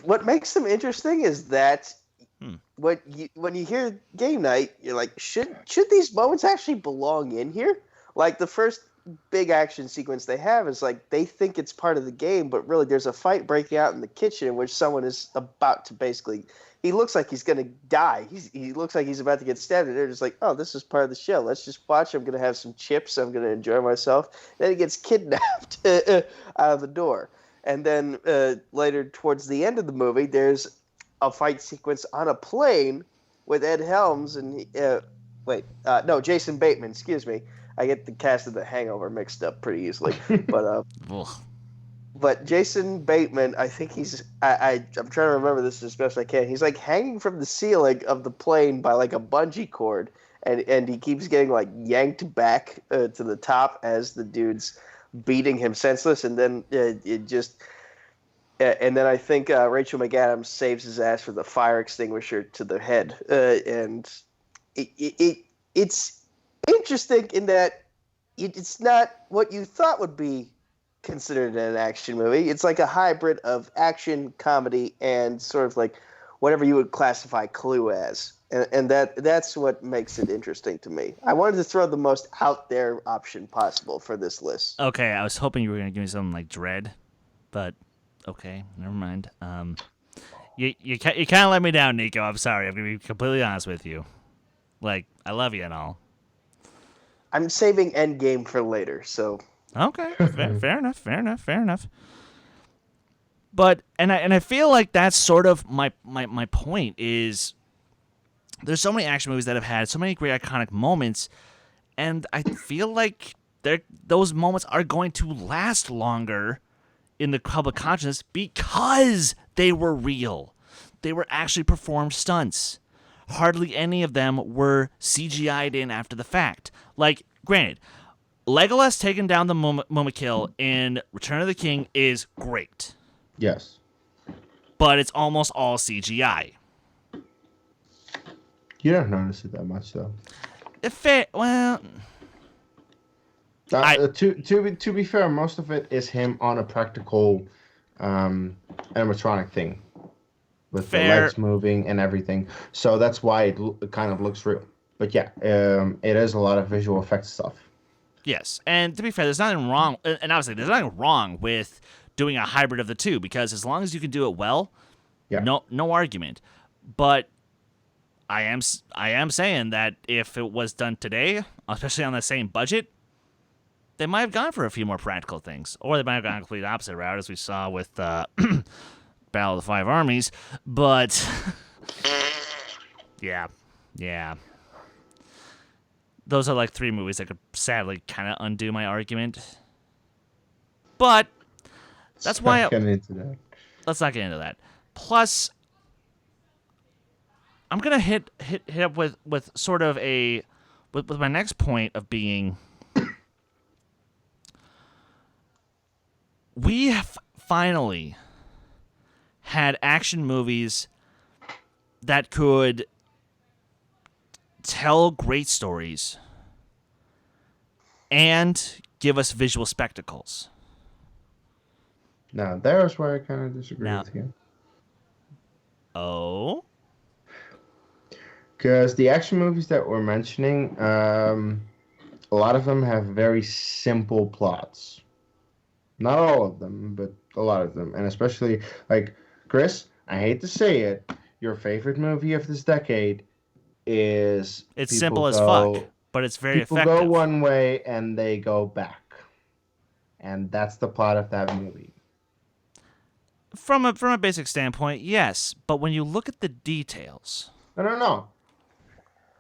what makes them interesting is that when you hear Game Night, you're like, should these moments actually belong in here? Like the first big action sequence they have is like they think it's part of the game, but really there's a fight breaking out in the kitchen in which someone is about to basically. He looks like he's gonna die. He looks like he's about to get stabbed, and they're just like, "Oh, this is part of the show. Let's just watch. I'm gonna have some chips. I'm gonna enjoy myself." Then he gets kidnapped out of the door, and then later towards the end of the movie, there's a fight sequence on a plane with Ed Helms and Jason Bateman. Excuse me, I get the cast of The Hangover mixed up pretty easily, but. But Jason Bateman, I think I'm trying to remember this as best I can. He's like hanging from the ceiling of the plane by like a bungee cord, and he keeps getting like yanked back to the top as the dude's beating him senseless, and then and then I think Rachel McAdams saves his ass with a fire extinguisher to the head, and it's interesting in that it's not what you thought would be considered an action movie. It's like a hybrid of action, comedy, and sort of like whatever you would classify Clue as. And that's what makes it interesting to me. I wanted to throw the most out there option possible for this list. Okay, I was hoping you were going to give me something like Dread, but okay, never mind. You kind of let me down, Nico. I'm sorry. I'm going to be completely honest with you. Like, I love you and all. I'm saving Endgame for later, so... Okay, fair enough. But and I feel like that's sort of my point is there's so many action movies that have had so many great iconic moments, and I feel like those moments are going to last longer in the public consciousness because they were real. They were actually performed stunts. Hardly any of them were CGI'd in after the fact. Like, granted, Legolas taking down the Mumakil in Return of the King is great. Yes. But it's almost all CGI. You don't notice it that much, though. Well... To be fair, most of it is him on a practical animatronic thing. With the legs moving and everything. So that's why it kind of looks real. But yeah, it is a lot of visual effects stuff. Yes, and to be fair, there's nothing wrong, and obviously there's nothing wrong with doing a hybrid of the two, because as long as you can do it well, no argument. But I am saying that if it was done today, especially on the same budget, they might have gone for a few more practical things, or they might have gone a complete opposite route, as we saw with Battle of the Five Armies. But yeah. Those are like three movies that could sadly kind of undo my argument. But that's why let's not get into that. Plus, I'm gonna hit up with sort of with my next point of being, we have finally had action movies that could tell great stories and give us visual spectacles. Now, there's where I kind of disagree with you. Oh? Because the action movies that we're mentioning, a lot of them have very simple plots. Not all of them, but a lot of them. And especially, like, Chris, I hate to say it, your favorite movie of this decade is... It's simple as fuck, but it's very effective. People go one way and they go back. And that's the plot of that movie. From a basic standpoint, yes. But when you look at the details... No.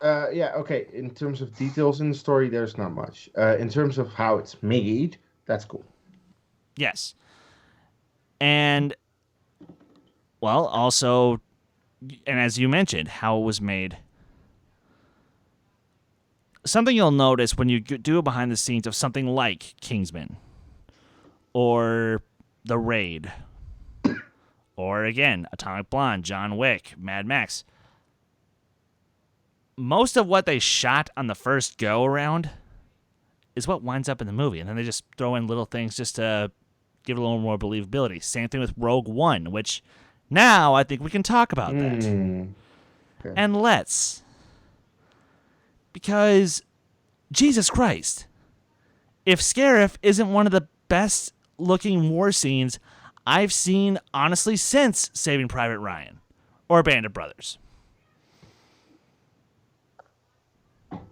Yeah, okay. In terms of details in the story, there's not much. In terms of how it's made, that's cool. Yes. And, well, also, and as you mentioned, how it was made. Something you'll notice when you do a behind the scenes of something like Kingsman, or The Raid, or, again, Atomic Blonde, John Wick, Mad Max. most of what they shot on the first go around is what winds up in the movie, and then they just throw in little things just to give it a little more believability. Same thing with Rogue One, which now I think we can talk about that. Okay. And let's. Because, Jesus Christ, if Scarif isn't one of the best looking war scenes I've seen, honestly, since Saving Private Ryan or Band of Brothers.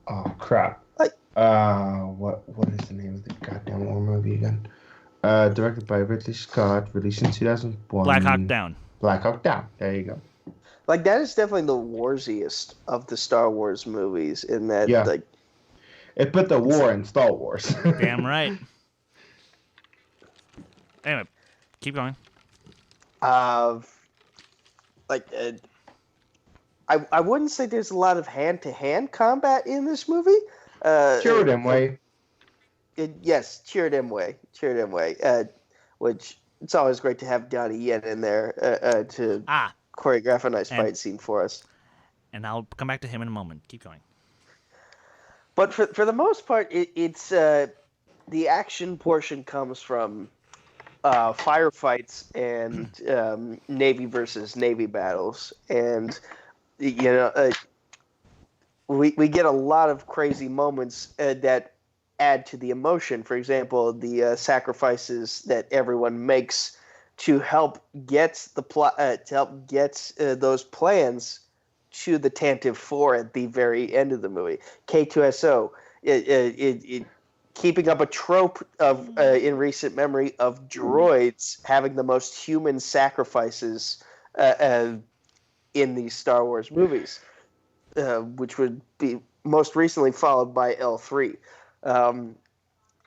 Oh, crap. What is the name of the goddamn war movie again? Directed by Ridley Scott, released in 2001. Black Hawk Down. Black Hawk Down. There you go. Like, that is definitely the warsiest of the Star Wars movies in that, Yeah. like... It put the war in Star Wars. Damn right. Anyway, keep going. I wouldn't say there's a lot of hand-to-hand combat in this movie. Sure, them way. Yes, cheered him way. Which it's always great to have Donnie Yen in there to choreograph a nice fight scene for us. And I'll come back to him in a moment. Keep going. But for the most part, it's the action portion comes from firefights and Navy versus Navy battles, and we get a lot of crazy moments that add to the emotion. For example, the sacrifices that everyone makes to help get those plans to the Tantive 4 at the very end of the movie. K2SO, it keeping up a trope of in recent memory of droids having the most human sacrifices in these Star Wars movies, which would be most recently followed by L3.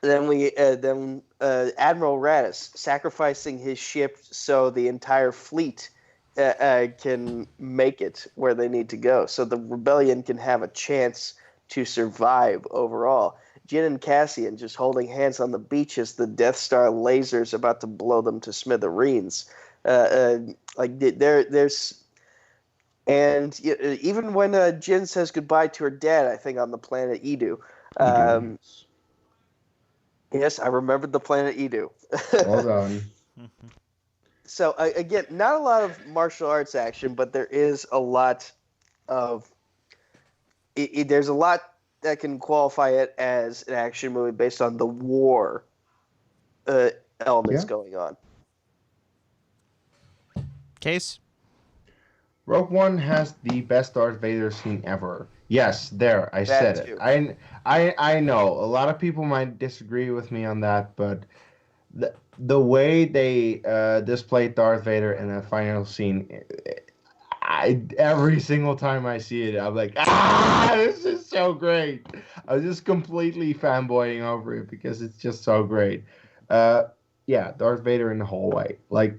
Then Admiral Raddus sacrificing his ship so the entire fleet can make it where they need to go, so the rebellion can have a chance to survive overall. Jin and Cassian just holding hands on the beach as the Death Star lasers about to blow them to smithereens. There's and even when Jin says goodbye to her dad, I think on the planet Edu. Yes, I remembered the planet Edu. Well done. So again, not a lot of martial arts action, but there is a lot of. There's a lot that can qualify it as an action movie based on the war elements going on. Case? Rogue One has the best Darth Vader scene ever. Yes, there, I said it. I know a lot of people might disagree with me on that, but the way they displayed Darth Vader in that final scene, every single time I see it, I'm like, this is so great. I was just completely fanboying over it because it's just so great. Darth Vader in the hallway. Like,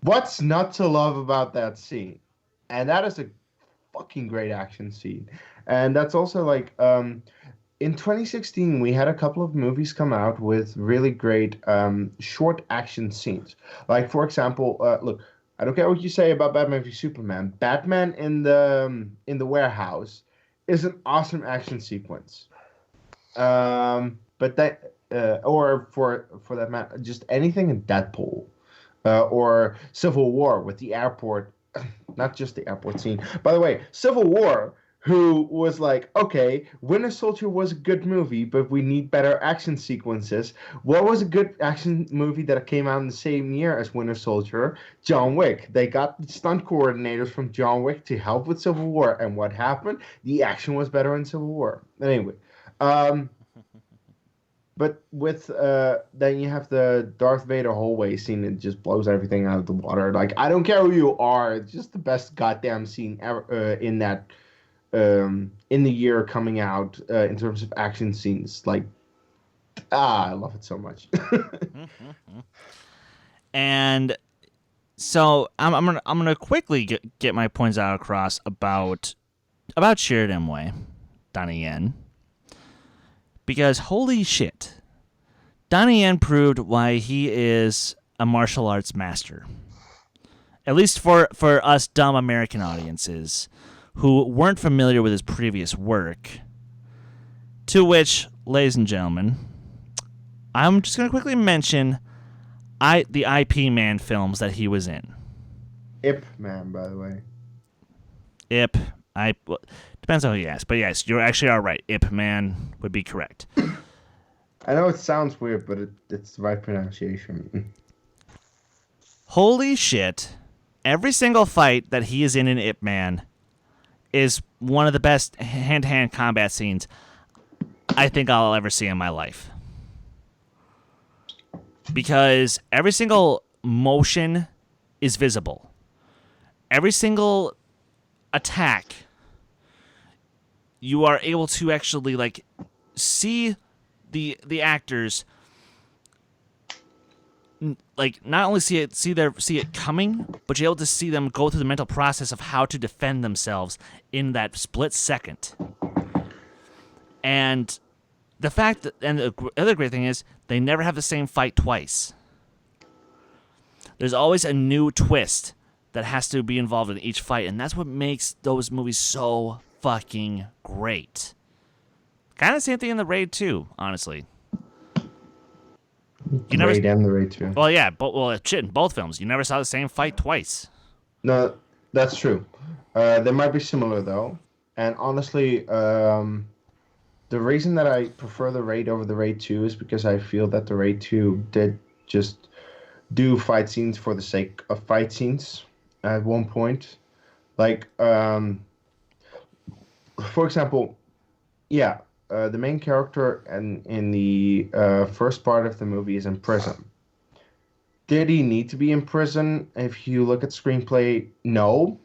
what's not to love about that scene? And that is a fucking great action scene. And that's also like, in 2016, we had a couple of movies come out with really great short action scenes. Like, for example, look, I don't care what you say about Batman v Superman. Batman in the warehouse is an awesome action sequence. But that, or for that matter, just anything in Deadpool, or Civil War with the airport, not just the airport scene. By the way, Civil War, who was like, okay, Winter Soldier was a good movie, but we need better action sequences. What was a good action movie that came out in the same year as Winter Soldier? John Wick. They got the stunt coordinators from John Wick to help with Civil War. And what happened? The action was better in Civil War. Anyway. But with, then you have the Darth Vader hallway scene that just blows everything out of the water. Like, I don't care who you are. It's just the best goddamn scene ever in that, in the year coming out in terms of action scenes. Like, I love it so much. And so I'm gonna quickly get my points out across about Sheridan Way, Donnie Yen, because holy shit, Donnie Yen proved why he is a martial arts master. At least for us dumb American audiences who weren't familiar with his previous work. To which, ladies and gentlemen, I'm just going to quickly mention the IP Man films that he was in. Ip Man, by the way. Depends on who you ask. But yes, you're actually all right. Ip Man would be correct. I know it sounds weird, but it's the right pronunciation. Holy shit. Every single fight that he is in Ip Man is one of the best hand-to-hand combat scenes I think I'll ever see in my life. Because every single motion is visible. Every single attack, you are able to actually see the actors not only see it coming, but you're able to see them go through the mental process of how to defend themselves in that split second. And the fact that, and the other great thing is, they never have the same fight twice. There's always a new twist that has to be involved in each fight, and that's what makes those movies so fucking great. Kind of the same thing in the Raid 2, honestly. Raid and the Raid 2. Well, yeah, in both films, you never saw the same fight twice. No, that's true. They might be similar though, and honestly, the reason that I prefer the Raid over the Raid 2 is because I feel that the Raid 2 did just do fight scenes for the sake of fight scenes at one point. For example, the main character in the first part of the movie is in prison. Did he need to be in prison? If you look at screenplay, no.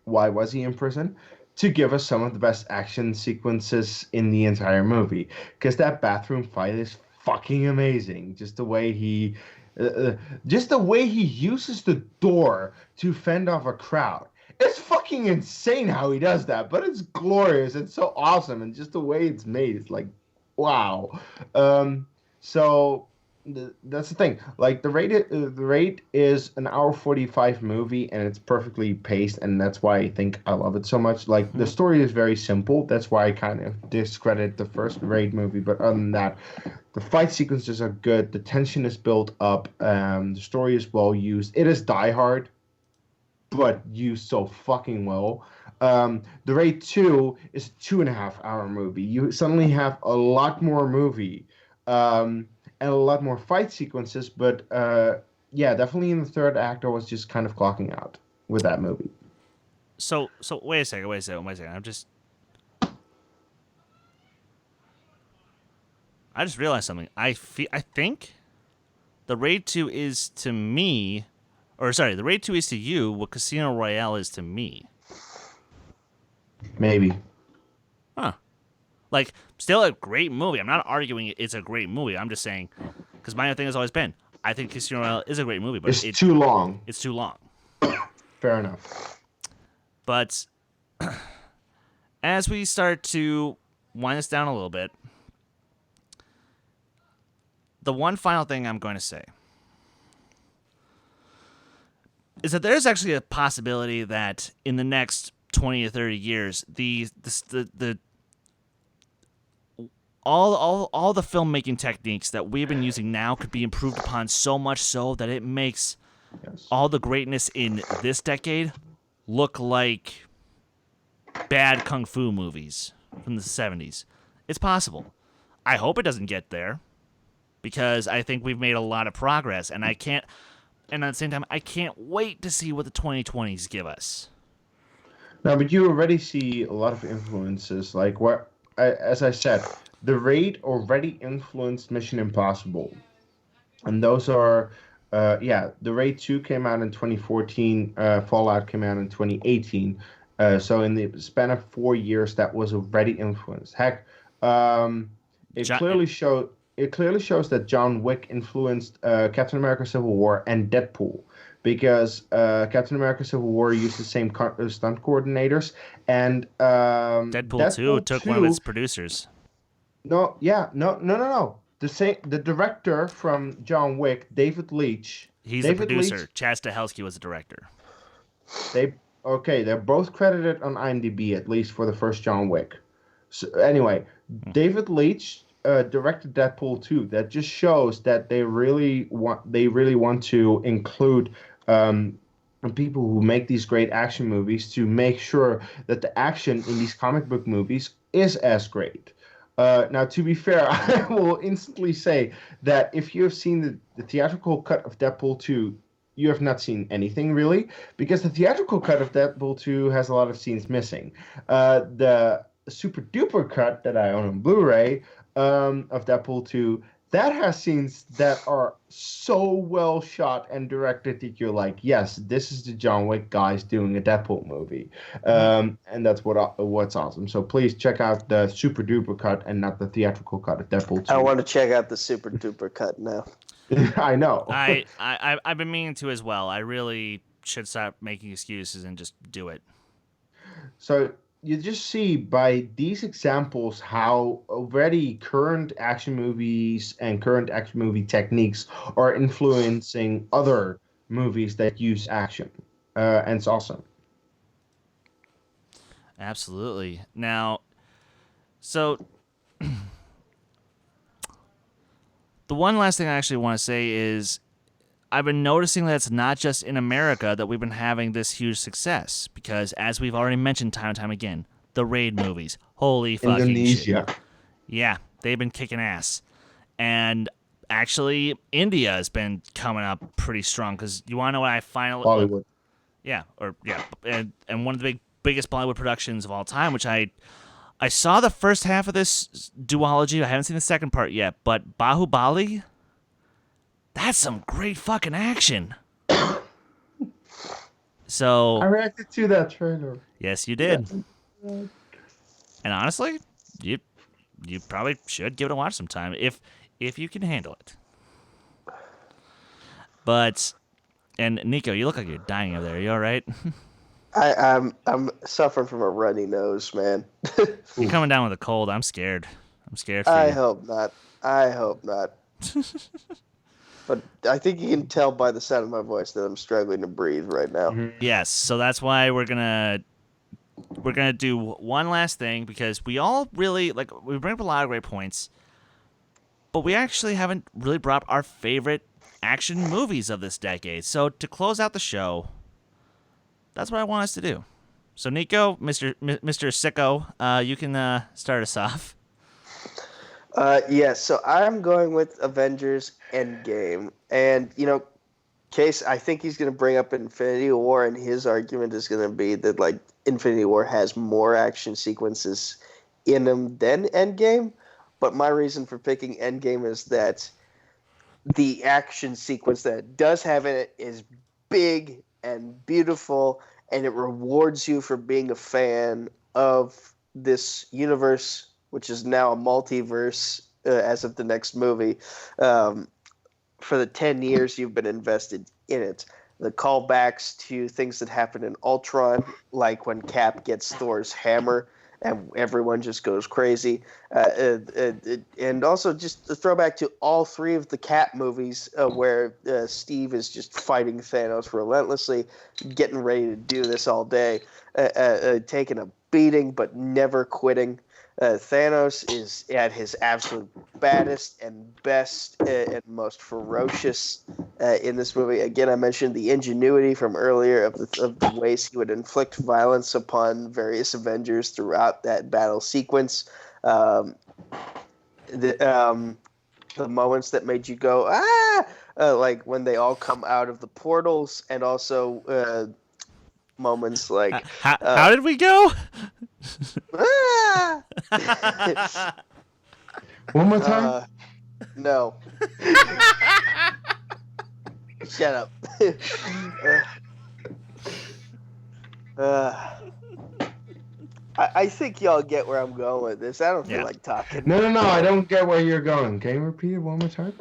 Why was he in prison? To give us some of the best action sequences in the entire movie. Because that bathroom fight is fucking amazing. Just the way he uses the door to fend off a crowd. It's fucking insane how he does that, but it's glorious. It's so awesome, and just the way it's made, it's like, wow. That's the thing. The Raid is an hour 45 movie, and it's perfectly paced, and that's why I think I love it so much. The story is very simple. That's why I kind of discredit the first Raid movie. But other than that, the fight sequences are good. The tension is built up. The story is well used. It is Die Hard, but used so fucking well. The Raid 2 is a 2.5 hour movie. You suddenly have a lot more movie. And a lot more fight sequences, but definitely in the third act, I was just kind of clocking out with that movie. So wait a second. I just realized something. I think the Raid 2 is to me, the Raid 2 is to you what Casino Royale is to me. Maybe. Huh. Still a great movie. I'm not arguing it's a great movie. I'm just saying, because my thing has always been, I think Casino Royale is a great movie, but it's too long. It's too long. Fair enough. But as we start to wind this down a little bit, the one final thing I'm going to say is that there's actually a possibility that in the next 20 or 30 years, all the filmmaking techniques that we've been using now could be improved upon so much so that it makes all the greatness in this decade look like bad kung fu movies from the 70s. It's possible. I hope it doesn't get there, because I think we've made a lot of progress, and at the same time, I can't wait to see what the 2020s give us. No, but you already see a lot of influences. As I said, the Raid already influenced Mission Impossible. And those are, the Raid 2 came out in 2014, Fallout came out in 2018. So in the span of 4 years, that was already influenced. Heck, it clearly shows that John Wick influenced Captain America Civil War and Deadpool. Because Captain America Civil War used the same stunt coordinators, and Deadpool 2 took one of its producers. No. The director from John Wick, David Leitch. He's the producer. Chad Stahelski was the director. Okay, they're both credited on IMDb, at least for the first John Wick. So anyway, David Leitch directed Deadpool 2. That just shows that they really want to include people who make these great action movies to make sure that the action in these comic book movies is as great. Now, to be fair, I will instantly say that if you have seen the theatrical cut of Deadpool 2, you have not seen anything really, because the theatrical cut of Deadpool 2 has a lot of scenes missing. The super duper cut that I own on Blu-ray of Deadpool 2, that has scenes that are so well shot and directed that you're like, yes, this is the John Wick guys doing a Deadpool movie. And that's what's awesome. So please check out the super duper cut and not the theatrical cut of Deadpool 2. I want to check out the super duper cut now. I know. I've been meaning to as well. I really should stop making excuses and just do it. So you just see by these examples how already current action movies and current action movie techniques are influencing other movies that use action. And it's awesome. Absolutely. Now, so the one last thing I actually want to say is I've been noticing that it's not just in America that we've been having this huge success, because as we've already mentioned time and time again, the Raid movies, holy fucking Indonesia. shit. Yeah, they've been kicking ass. And actually, India has been coming up pretty strong, because you want to know what I finally... Bollywood. And one of the biggest Bollywood productions of all time, which I saw the first half of this duology. I haven't seen the second part yet, but Bahubali, that's some great fucking action. So I reacted to that trailer. yes, you did. And honestly, you probably should give it a watch sometime if you can handle it. But and Nico, you look like you're dying over there. Are you all right? I'm suffering from a runny nose, man. You're coming down with a cold. I'm scared. I'm scared for I you. hope not. But I think you can tell by the sound of my voice that I'm struggling to breathe right now. Yes, so that's why we're gonna do one last thing, because we all really we bring up a lot of great points, but we actually haven't really brought up our favorite action movies of this decade. So to close out the show, that's what I want us to do. So Nico, Mr. Sicko, you can start us off. So I'm going with Avengers Endgame. And, Case, I think he's going to bring up Infinity War, and his argument is going to be that, Infinity War has more action sequences in them than Endgame. But my reason for picking Endgame is that the action sequence that it does have in it is big and beautiful, and it rewards you for being a fan of this universe, which is now a multiverse as of the next movie, for the 10 years you've been invested in it. The callbacks to things that happened in Ultron, like when Cap gets Thor's hammer and everyone just goes crazy. And also just a throwback to all three of the Cap movies where Steve is just fighting Thanos relentlessly, getting ready to do this all day, taking a beating but never quitting. Thanos is at his absolute baddest and best and most ferocious in this movie. Again, I mentioned the ingenuity from earlier of the ways he would inflict violence upon various Avengers throughout that battle sequence. The moments that made you go, ah! Like when they all come out of the portals, and also moments like... How did we go? One more time? No. Shut up. I think y'all get where I'm going with this. I don't feel like talking. No, I don't get where you're going. Can you repeat it one more time?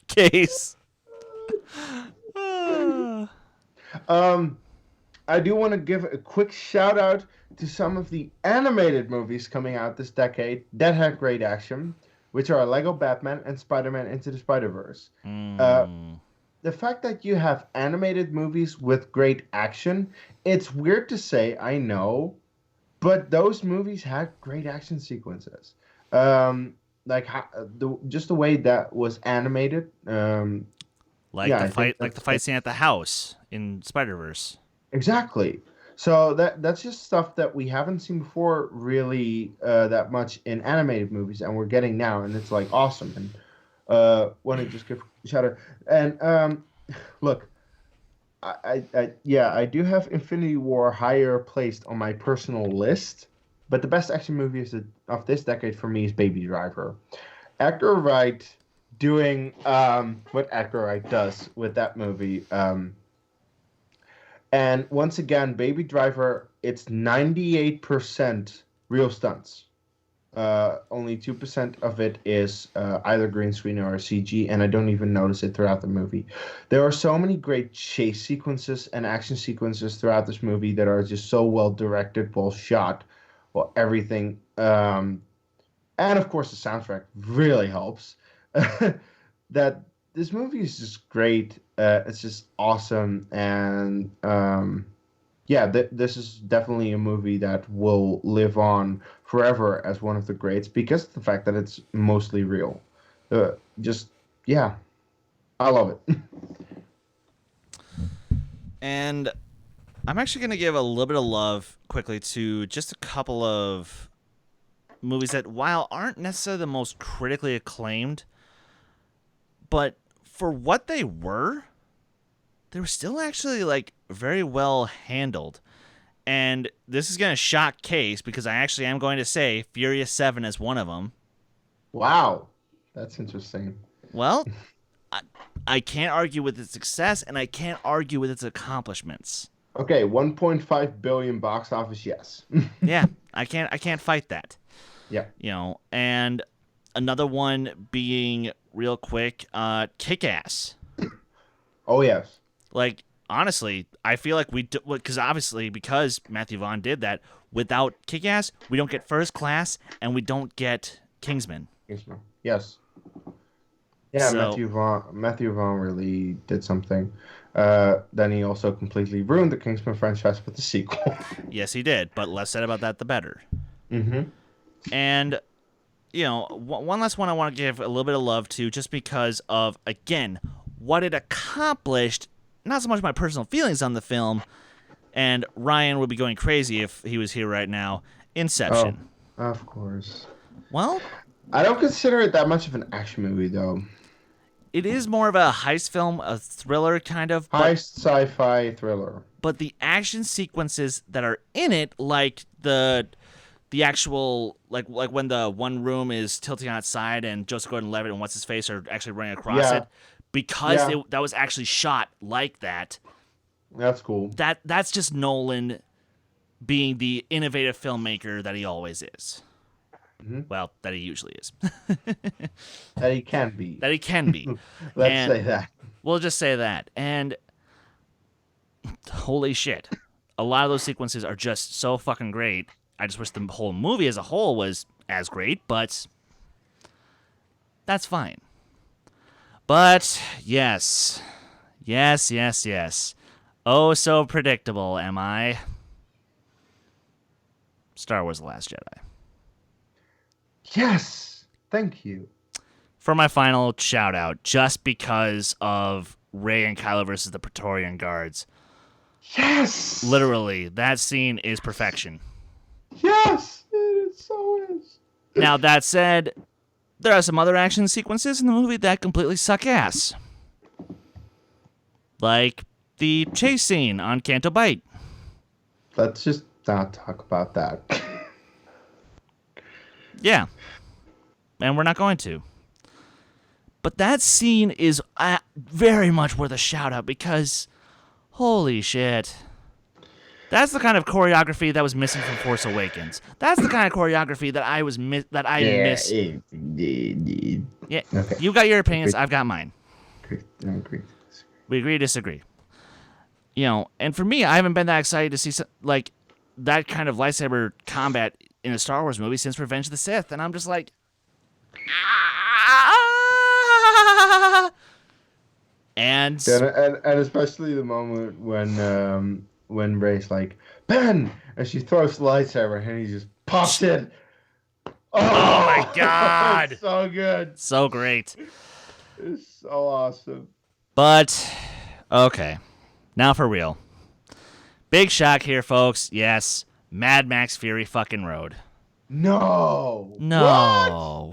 Case. I do want to give a quick shout out to some of the animated movies coming out this decade that had great action, which are Lego Batman and Spider-Man Into the Spider-Verse. The fact that you have animated movies with great action, it's weird to say, I know, but those movies had great action sequences. Just the way that was animated. The fight scene at the house in Spider-Verse. Exactly. So that's just stuff that we haven't seen before, really, that much in animated movies, and we're getting now, and it's like awesome. And want to just give a shout out. And look, I do have Infinity War higher placed on my personal list, but the best action movie of this decade for me is Baby Driver. Edgar Wright doing what Edgar Wright does with that movie. And once again, Baby Driver, it's 98% real stunts. Only 2% of it is either green screen or CG, and I don't even notice it throughout the movie. There are so many great chase sequences and action sequences throughout this movie that are just so well directed, well shot, well everything. And of course, the soundtrack really helps. That this movie is just great. It's just awesome, and this is definitely a movie that will live on forever as one of the greats because of the fact that it's mostly real. I love it. And I'm actually going to give a little bit of love quickly to just a couple of movies that, while aren't necessarily the most critically acclaimed, but for what they were still actually like very well handled. And this is going to shock Kees because I actually am going to say Furious 7 is one of them. Wow. That's interesting. Well, I can't argue with its success, and I can't argue with its accomplishments. Okay, 1.5 billion box office, yes. Yeah, I can't fight that. Yeah. You know, and another one being real quick, Kick-Ass. Oh, yes. Like, honestly, I feel like because Matthew Vaughn did that, without Kick-Ass, we don't get First Class, and we don't get Kingsman. Yes. Yeah, So, Matthew Vaughn really did something. Then he also completely ruined the Kingsman franchise with the sequel. Yes, he did, but less said about that, the better. Mm-hmm. And, you know, one last one I want to give a little bit of love to, just because of, again, what it accomplished. Not so much my personal feelings on the film, and Ryan would be going crazy if he was here right now. Inception. Oh, of course. Well, I don't consider it that much of an action movie, though. it is more of a heist film, a thriller kind of. Heist sci-fi thriller. But the action sequences that are in it, like the actual, like when the one room is tilting on its side and Joseph Gordon-Levitt and what's-his-face are actually running across it, because that was actually shot like that. That's cool. That's just Nolan being the innovative filmmaker that he always is. Mm-hmm. Well, that he usually is. That he can be. That he can be. Let's say that. We'll just say that. And holy shit. A lot of those sequences are just so fucking great. I just wish the whole movie as a whole was as great, but that's fine. But yes. Oh, so predictable, am I? Star Wars: The Last Jedi. Yes! Thank you. For my final shout out, just because of Rey and Kylo versus the Praetorian Guards. Yes! Literally, that scene is perfection. Yes! It so is. Now, that said, there are some other action sequences in the movie that completely suck ass. Like the chase scene on Canto Bight. Let's just not talk about that. Yeah. And we're not going to. But that scene is very much worth a shout out because, holy shit. That's the kind of choreography that was missing from Force Awakens. That's the kind of choreography that I miss. Yeah. Okay. You got your opinions, I've got mine. Agree. We agree to disagree. You know, and for me, I haven't been that excited to see like that kind of lightsaber combat in a Star Wars movie since Revenge of the Sith, and I'm just like, And especially the moment when Ray's like, Ben! And she throws the lightsaber and he just pops it. Oh my God. It's so good. So great. It's so awesome. But, okay. Now for real. Big shock here, folks. Yes, Mad Max Fury fucking Road. No.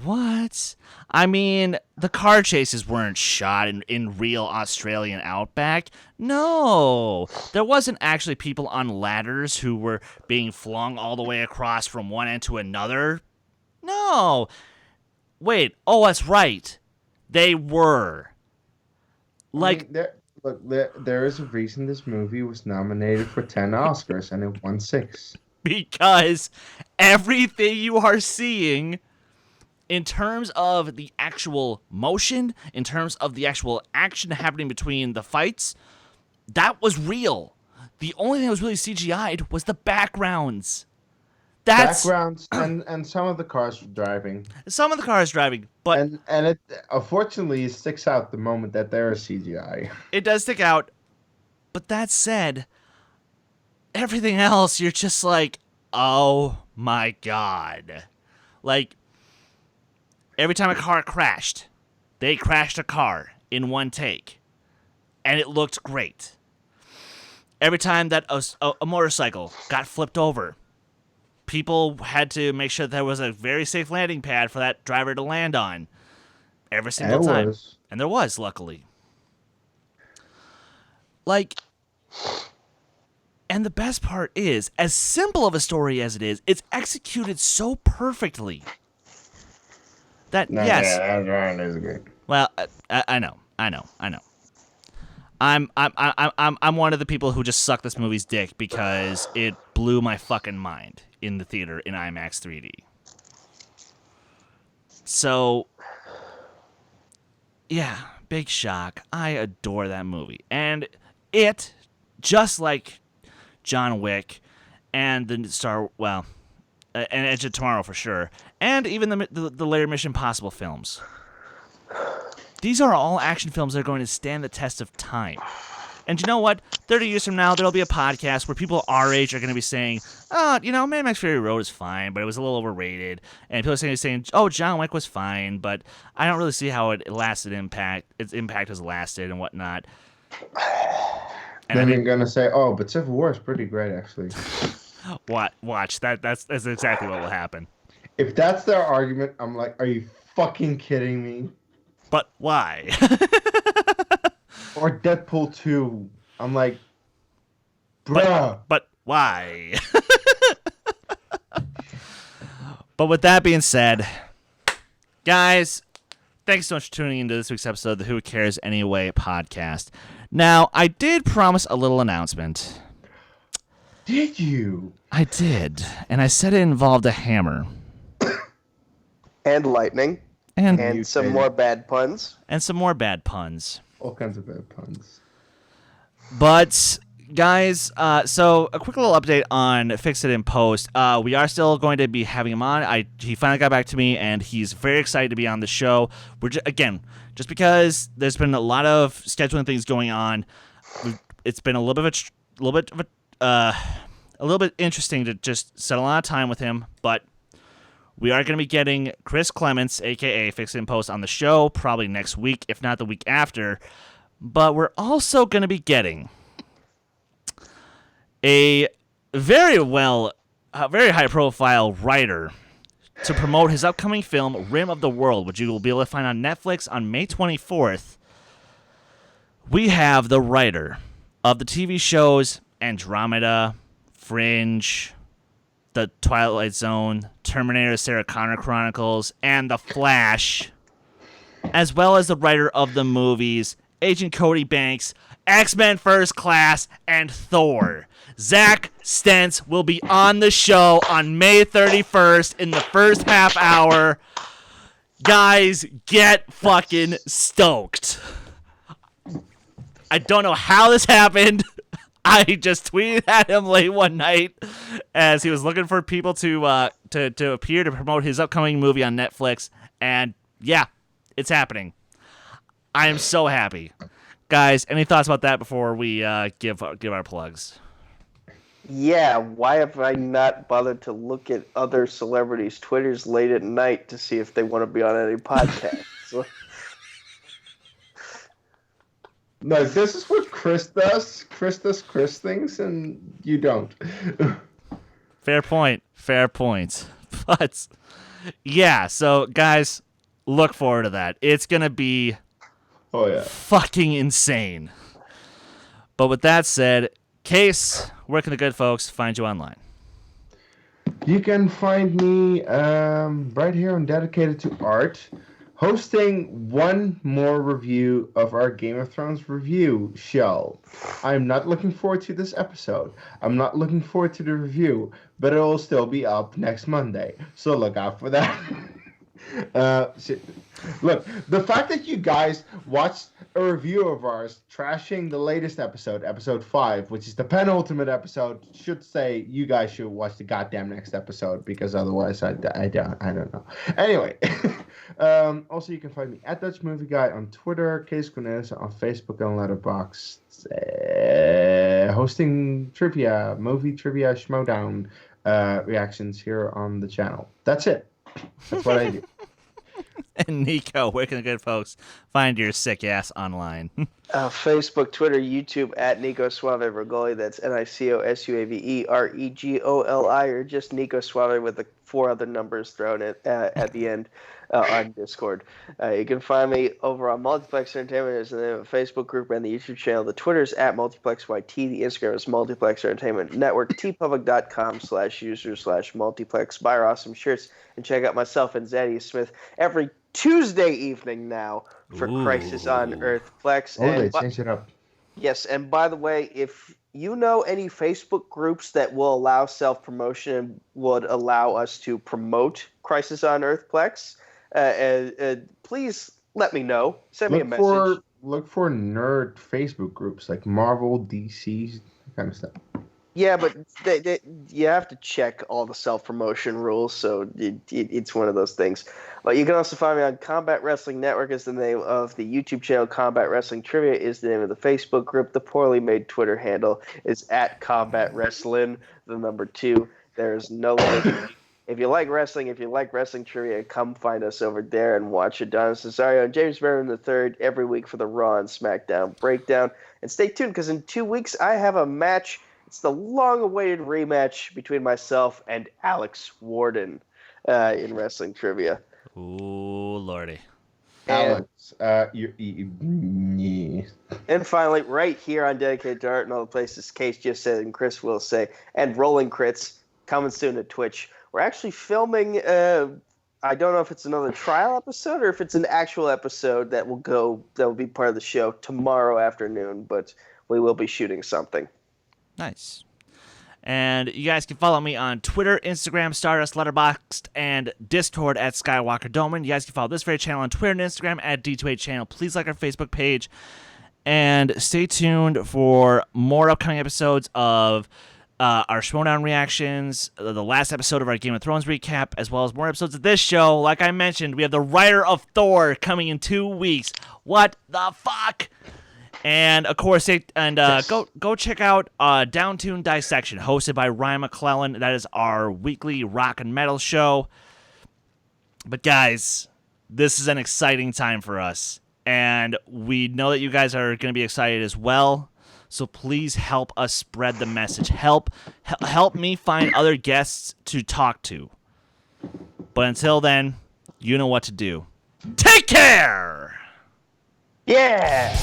What? I mean, the car chases weren't shot in real Australian outback. No. There wasn't actually people on ladders who were being flung all the way across from one end to another. No. Wait. Oh, that's right. They were. Like, there is a reason this movie was nominated for 10 Oscars and it won 6. Because everything you are seeing in terms of the actual motion, in terms of the actual action happening between the fights, that was real. The only thing that was really CGI'd was the backgrounds. Backgrounds and some of the cars driving. Some of the cars driving, but and it unfortunately sticks out the moment that there is CGI. It does stick out. But that said, everything else, you're just like, oh my God. Like, every time a car crashed, they crashed a car in one take. And it looked great. Every time that a motorcycle got flipped over, people had to make sure there was a very safe landing pad for that driver to land on. Every single time. And there was, luckily. Like, and the best part is, as simple of a story as it is, it's executed so perfectly. That, yes. Yeah, that is great. Well, I know. I'm one of the people who just suck this movie's dick because it blew my fucking mind in the theater in IMAX 3D. So, yeah, big shock. I adore that movie. And it, just like John Wick and the and Edge of Tomorrow for sure, and even the later Mission Impossible films. These are all action films that are going to stand the test of time. And you know what? 30 years from now, there'll be a podcast where people our age are going to be saying, oh, Mad Max Fury Road is fine, but it was a little overrated. And people are saying, oh, John Wick was fine, but I don't really see how its impact has lasted and whatnot. And then you're going to say, oh, but Civil War is pretty great, actually. Watch. That's exactly what will happen. If that's their argument, I'm like, are you fucking kidding me? But why? Or Deadpool 2. I'm like, bruh. But why? But with that being said, guys, thanks so much for tuning into this week's episode of the Who Cares Anyway podcast. Now, I did promise a little announcement. Did you? I did. And I said it involved a hammer. And lightning. And some more bad puns. And some more bad puns. All kinds of bad puns. But, guys, so a quick little update on Fix It in Post. We are still going to be having him on. He finally got back to me, and he's very excited to be on the show. We're just because there's been a lot of scheduling things going on, it's been a little bit interesting to just set a lot of time with him, but we are going to be getting Chris Clements, a.k.a. Fix It in Post, on the show probably next week, if not the week after. But we're also going to be getting a very high-profile writer to promote his upcoming film, Rim of the World, which you will be able to find on Netflix on May 24th. We have the writer of the TV shows Andromeda, Fringe, The Twilight Zone, Terminator Sarah Connor Chronicles, and The Flash, as well as the writer of the movies Agent Cody Banks, X-Men First Class, and Thor. Zach Stentz will be on the show on May 31st in the first half hour. Guys, get fucking stoked. I don't know how this happened. I just tweeted at him late one night as he was looking for people to appear to promote his upcoming movie on Netflix, and yeah, it's happening. I am so happy. Guys, any thoughts about that before we give our plugs? Yeah, why have I not bothered to look at other celebrities' Twitters late at night to see if they want to be on any podcasts? No, this is what Chris does. Chris does Chris things, and you don't. Fair point. But, yeah, so, guys, look forward to that. It's going to be fucking insane. But with that said, Kees, where can the good folks find you online? You can find me right here on Dedicated to Art, hosting one more review of our Game of Thrones review show. I'm not looking forward to this episode. I'm not looking forward to the review, but it will still be up next Monday. So look out for that. Look, the fact that you guys watched a review of ours trashing the latest episode 5, which is the penultimate episode, should say you guys should watch the goddamn next episode, because otherwise I don't know. Anyway, also you can find me at Dutch Movie Guy on Twitter, Kees Cornelisse on Facebook and Letterboxd, hosting movie trivia schmodown reactions here on the channel. That's it. That's what I do. And Nico, where can the good folks find your sick ass online? Facebook, Twitter, YouTube at Nico Suave Regoli. That's NicoSuaveRegoli, or just Nico Suave with the 4 other numbers thrown at the end on Discord. You can find me over on Multiplex Entertainment. There's the Facebook group and the YouTube channel. The Twitter's at MultiplexYT. The Instagram is Multiplex Entertainment Network. tpublic.com/user/multiplex. Buy our awesome shirts and check out myself and Zaddy Smith every Tuesday evening now for Crisis on Earthplex. They changed it up. Yes, and by the way, if you know any Facebook groups that will allow self-promotion and would allow us to promote Crisis on Earthplex, please let me know. Send me a message. Look for nerd Facebook groups like Marvel, DC, that kind of stuff. Yeah, but you have to check all the self-promotion rules, so it's one of those things. But you can also find me on Combat Wrestling Network is the name of the YouTube channel. Combat Wrestling Trivia is the name of the Facebook group. The poorly made Twitter handle is at Combat Wrestling, the number 2. There's no link. If you like wrestling, if you like wrestling trivia, come find us over there and watch Adonis Cesario and James Merriman III every week for the Raw and SmackDown breakdown. And stay tuned, because in 2 weeks I have a match. It's the long-awaited rematch between myself and Alex Warden in wrestling trivia. Ooh, lordy. Alex, And finally, right here on Dedicated to Art and all the places Kees just said and Chris will say, and Rolling Crits, coming soon to Twitch. We're actually filming, I don't know if it's another trial episode or if it's an actual episode that will be part of the show tomorrow afternoon, but we will be shooting something. Nice. And you guys can follow me on Twitter, Instagram, Stardust, Letterboxd, and Discord at Skywalker Dohmen. You guys can follow this very channel on Twitter and Instagram at D2A Channel. Please like our Facebook page. And stay tuned for more upcoming episodes of our Schmodown reactions, the last episode of our Game of Thrones recap, as well as more episodes of this show. Like I mentioned, we have the Writer of Thor coming in 2 weeks. What the fuck? And of course, go check out Downtune Dissection, hosted by Ryan McLellan. That is our weekly rock and metal show. But guys, this is an exciting time for us, and we know that you guys are going to be excited as well. So please help us spread the message. Help me find other guests to talk to. But until then, you know what to do. Take care. Yeah.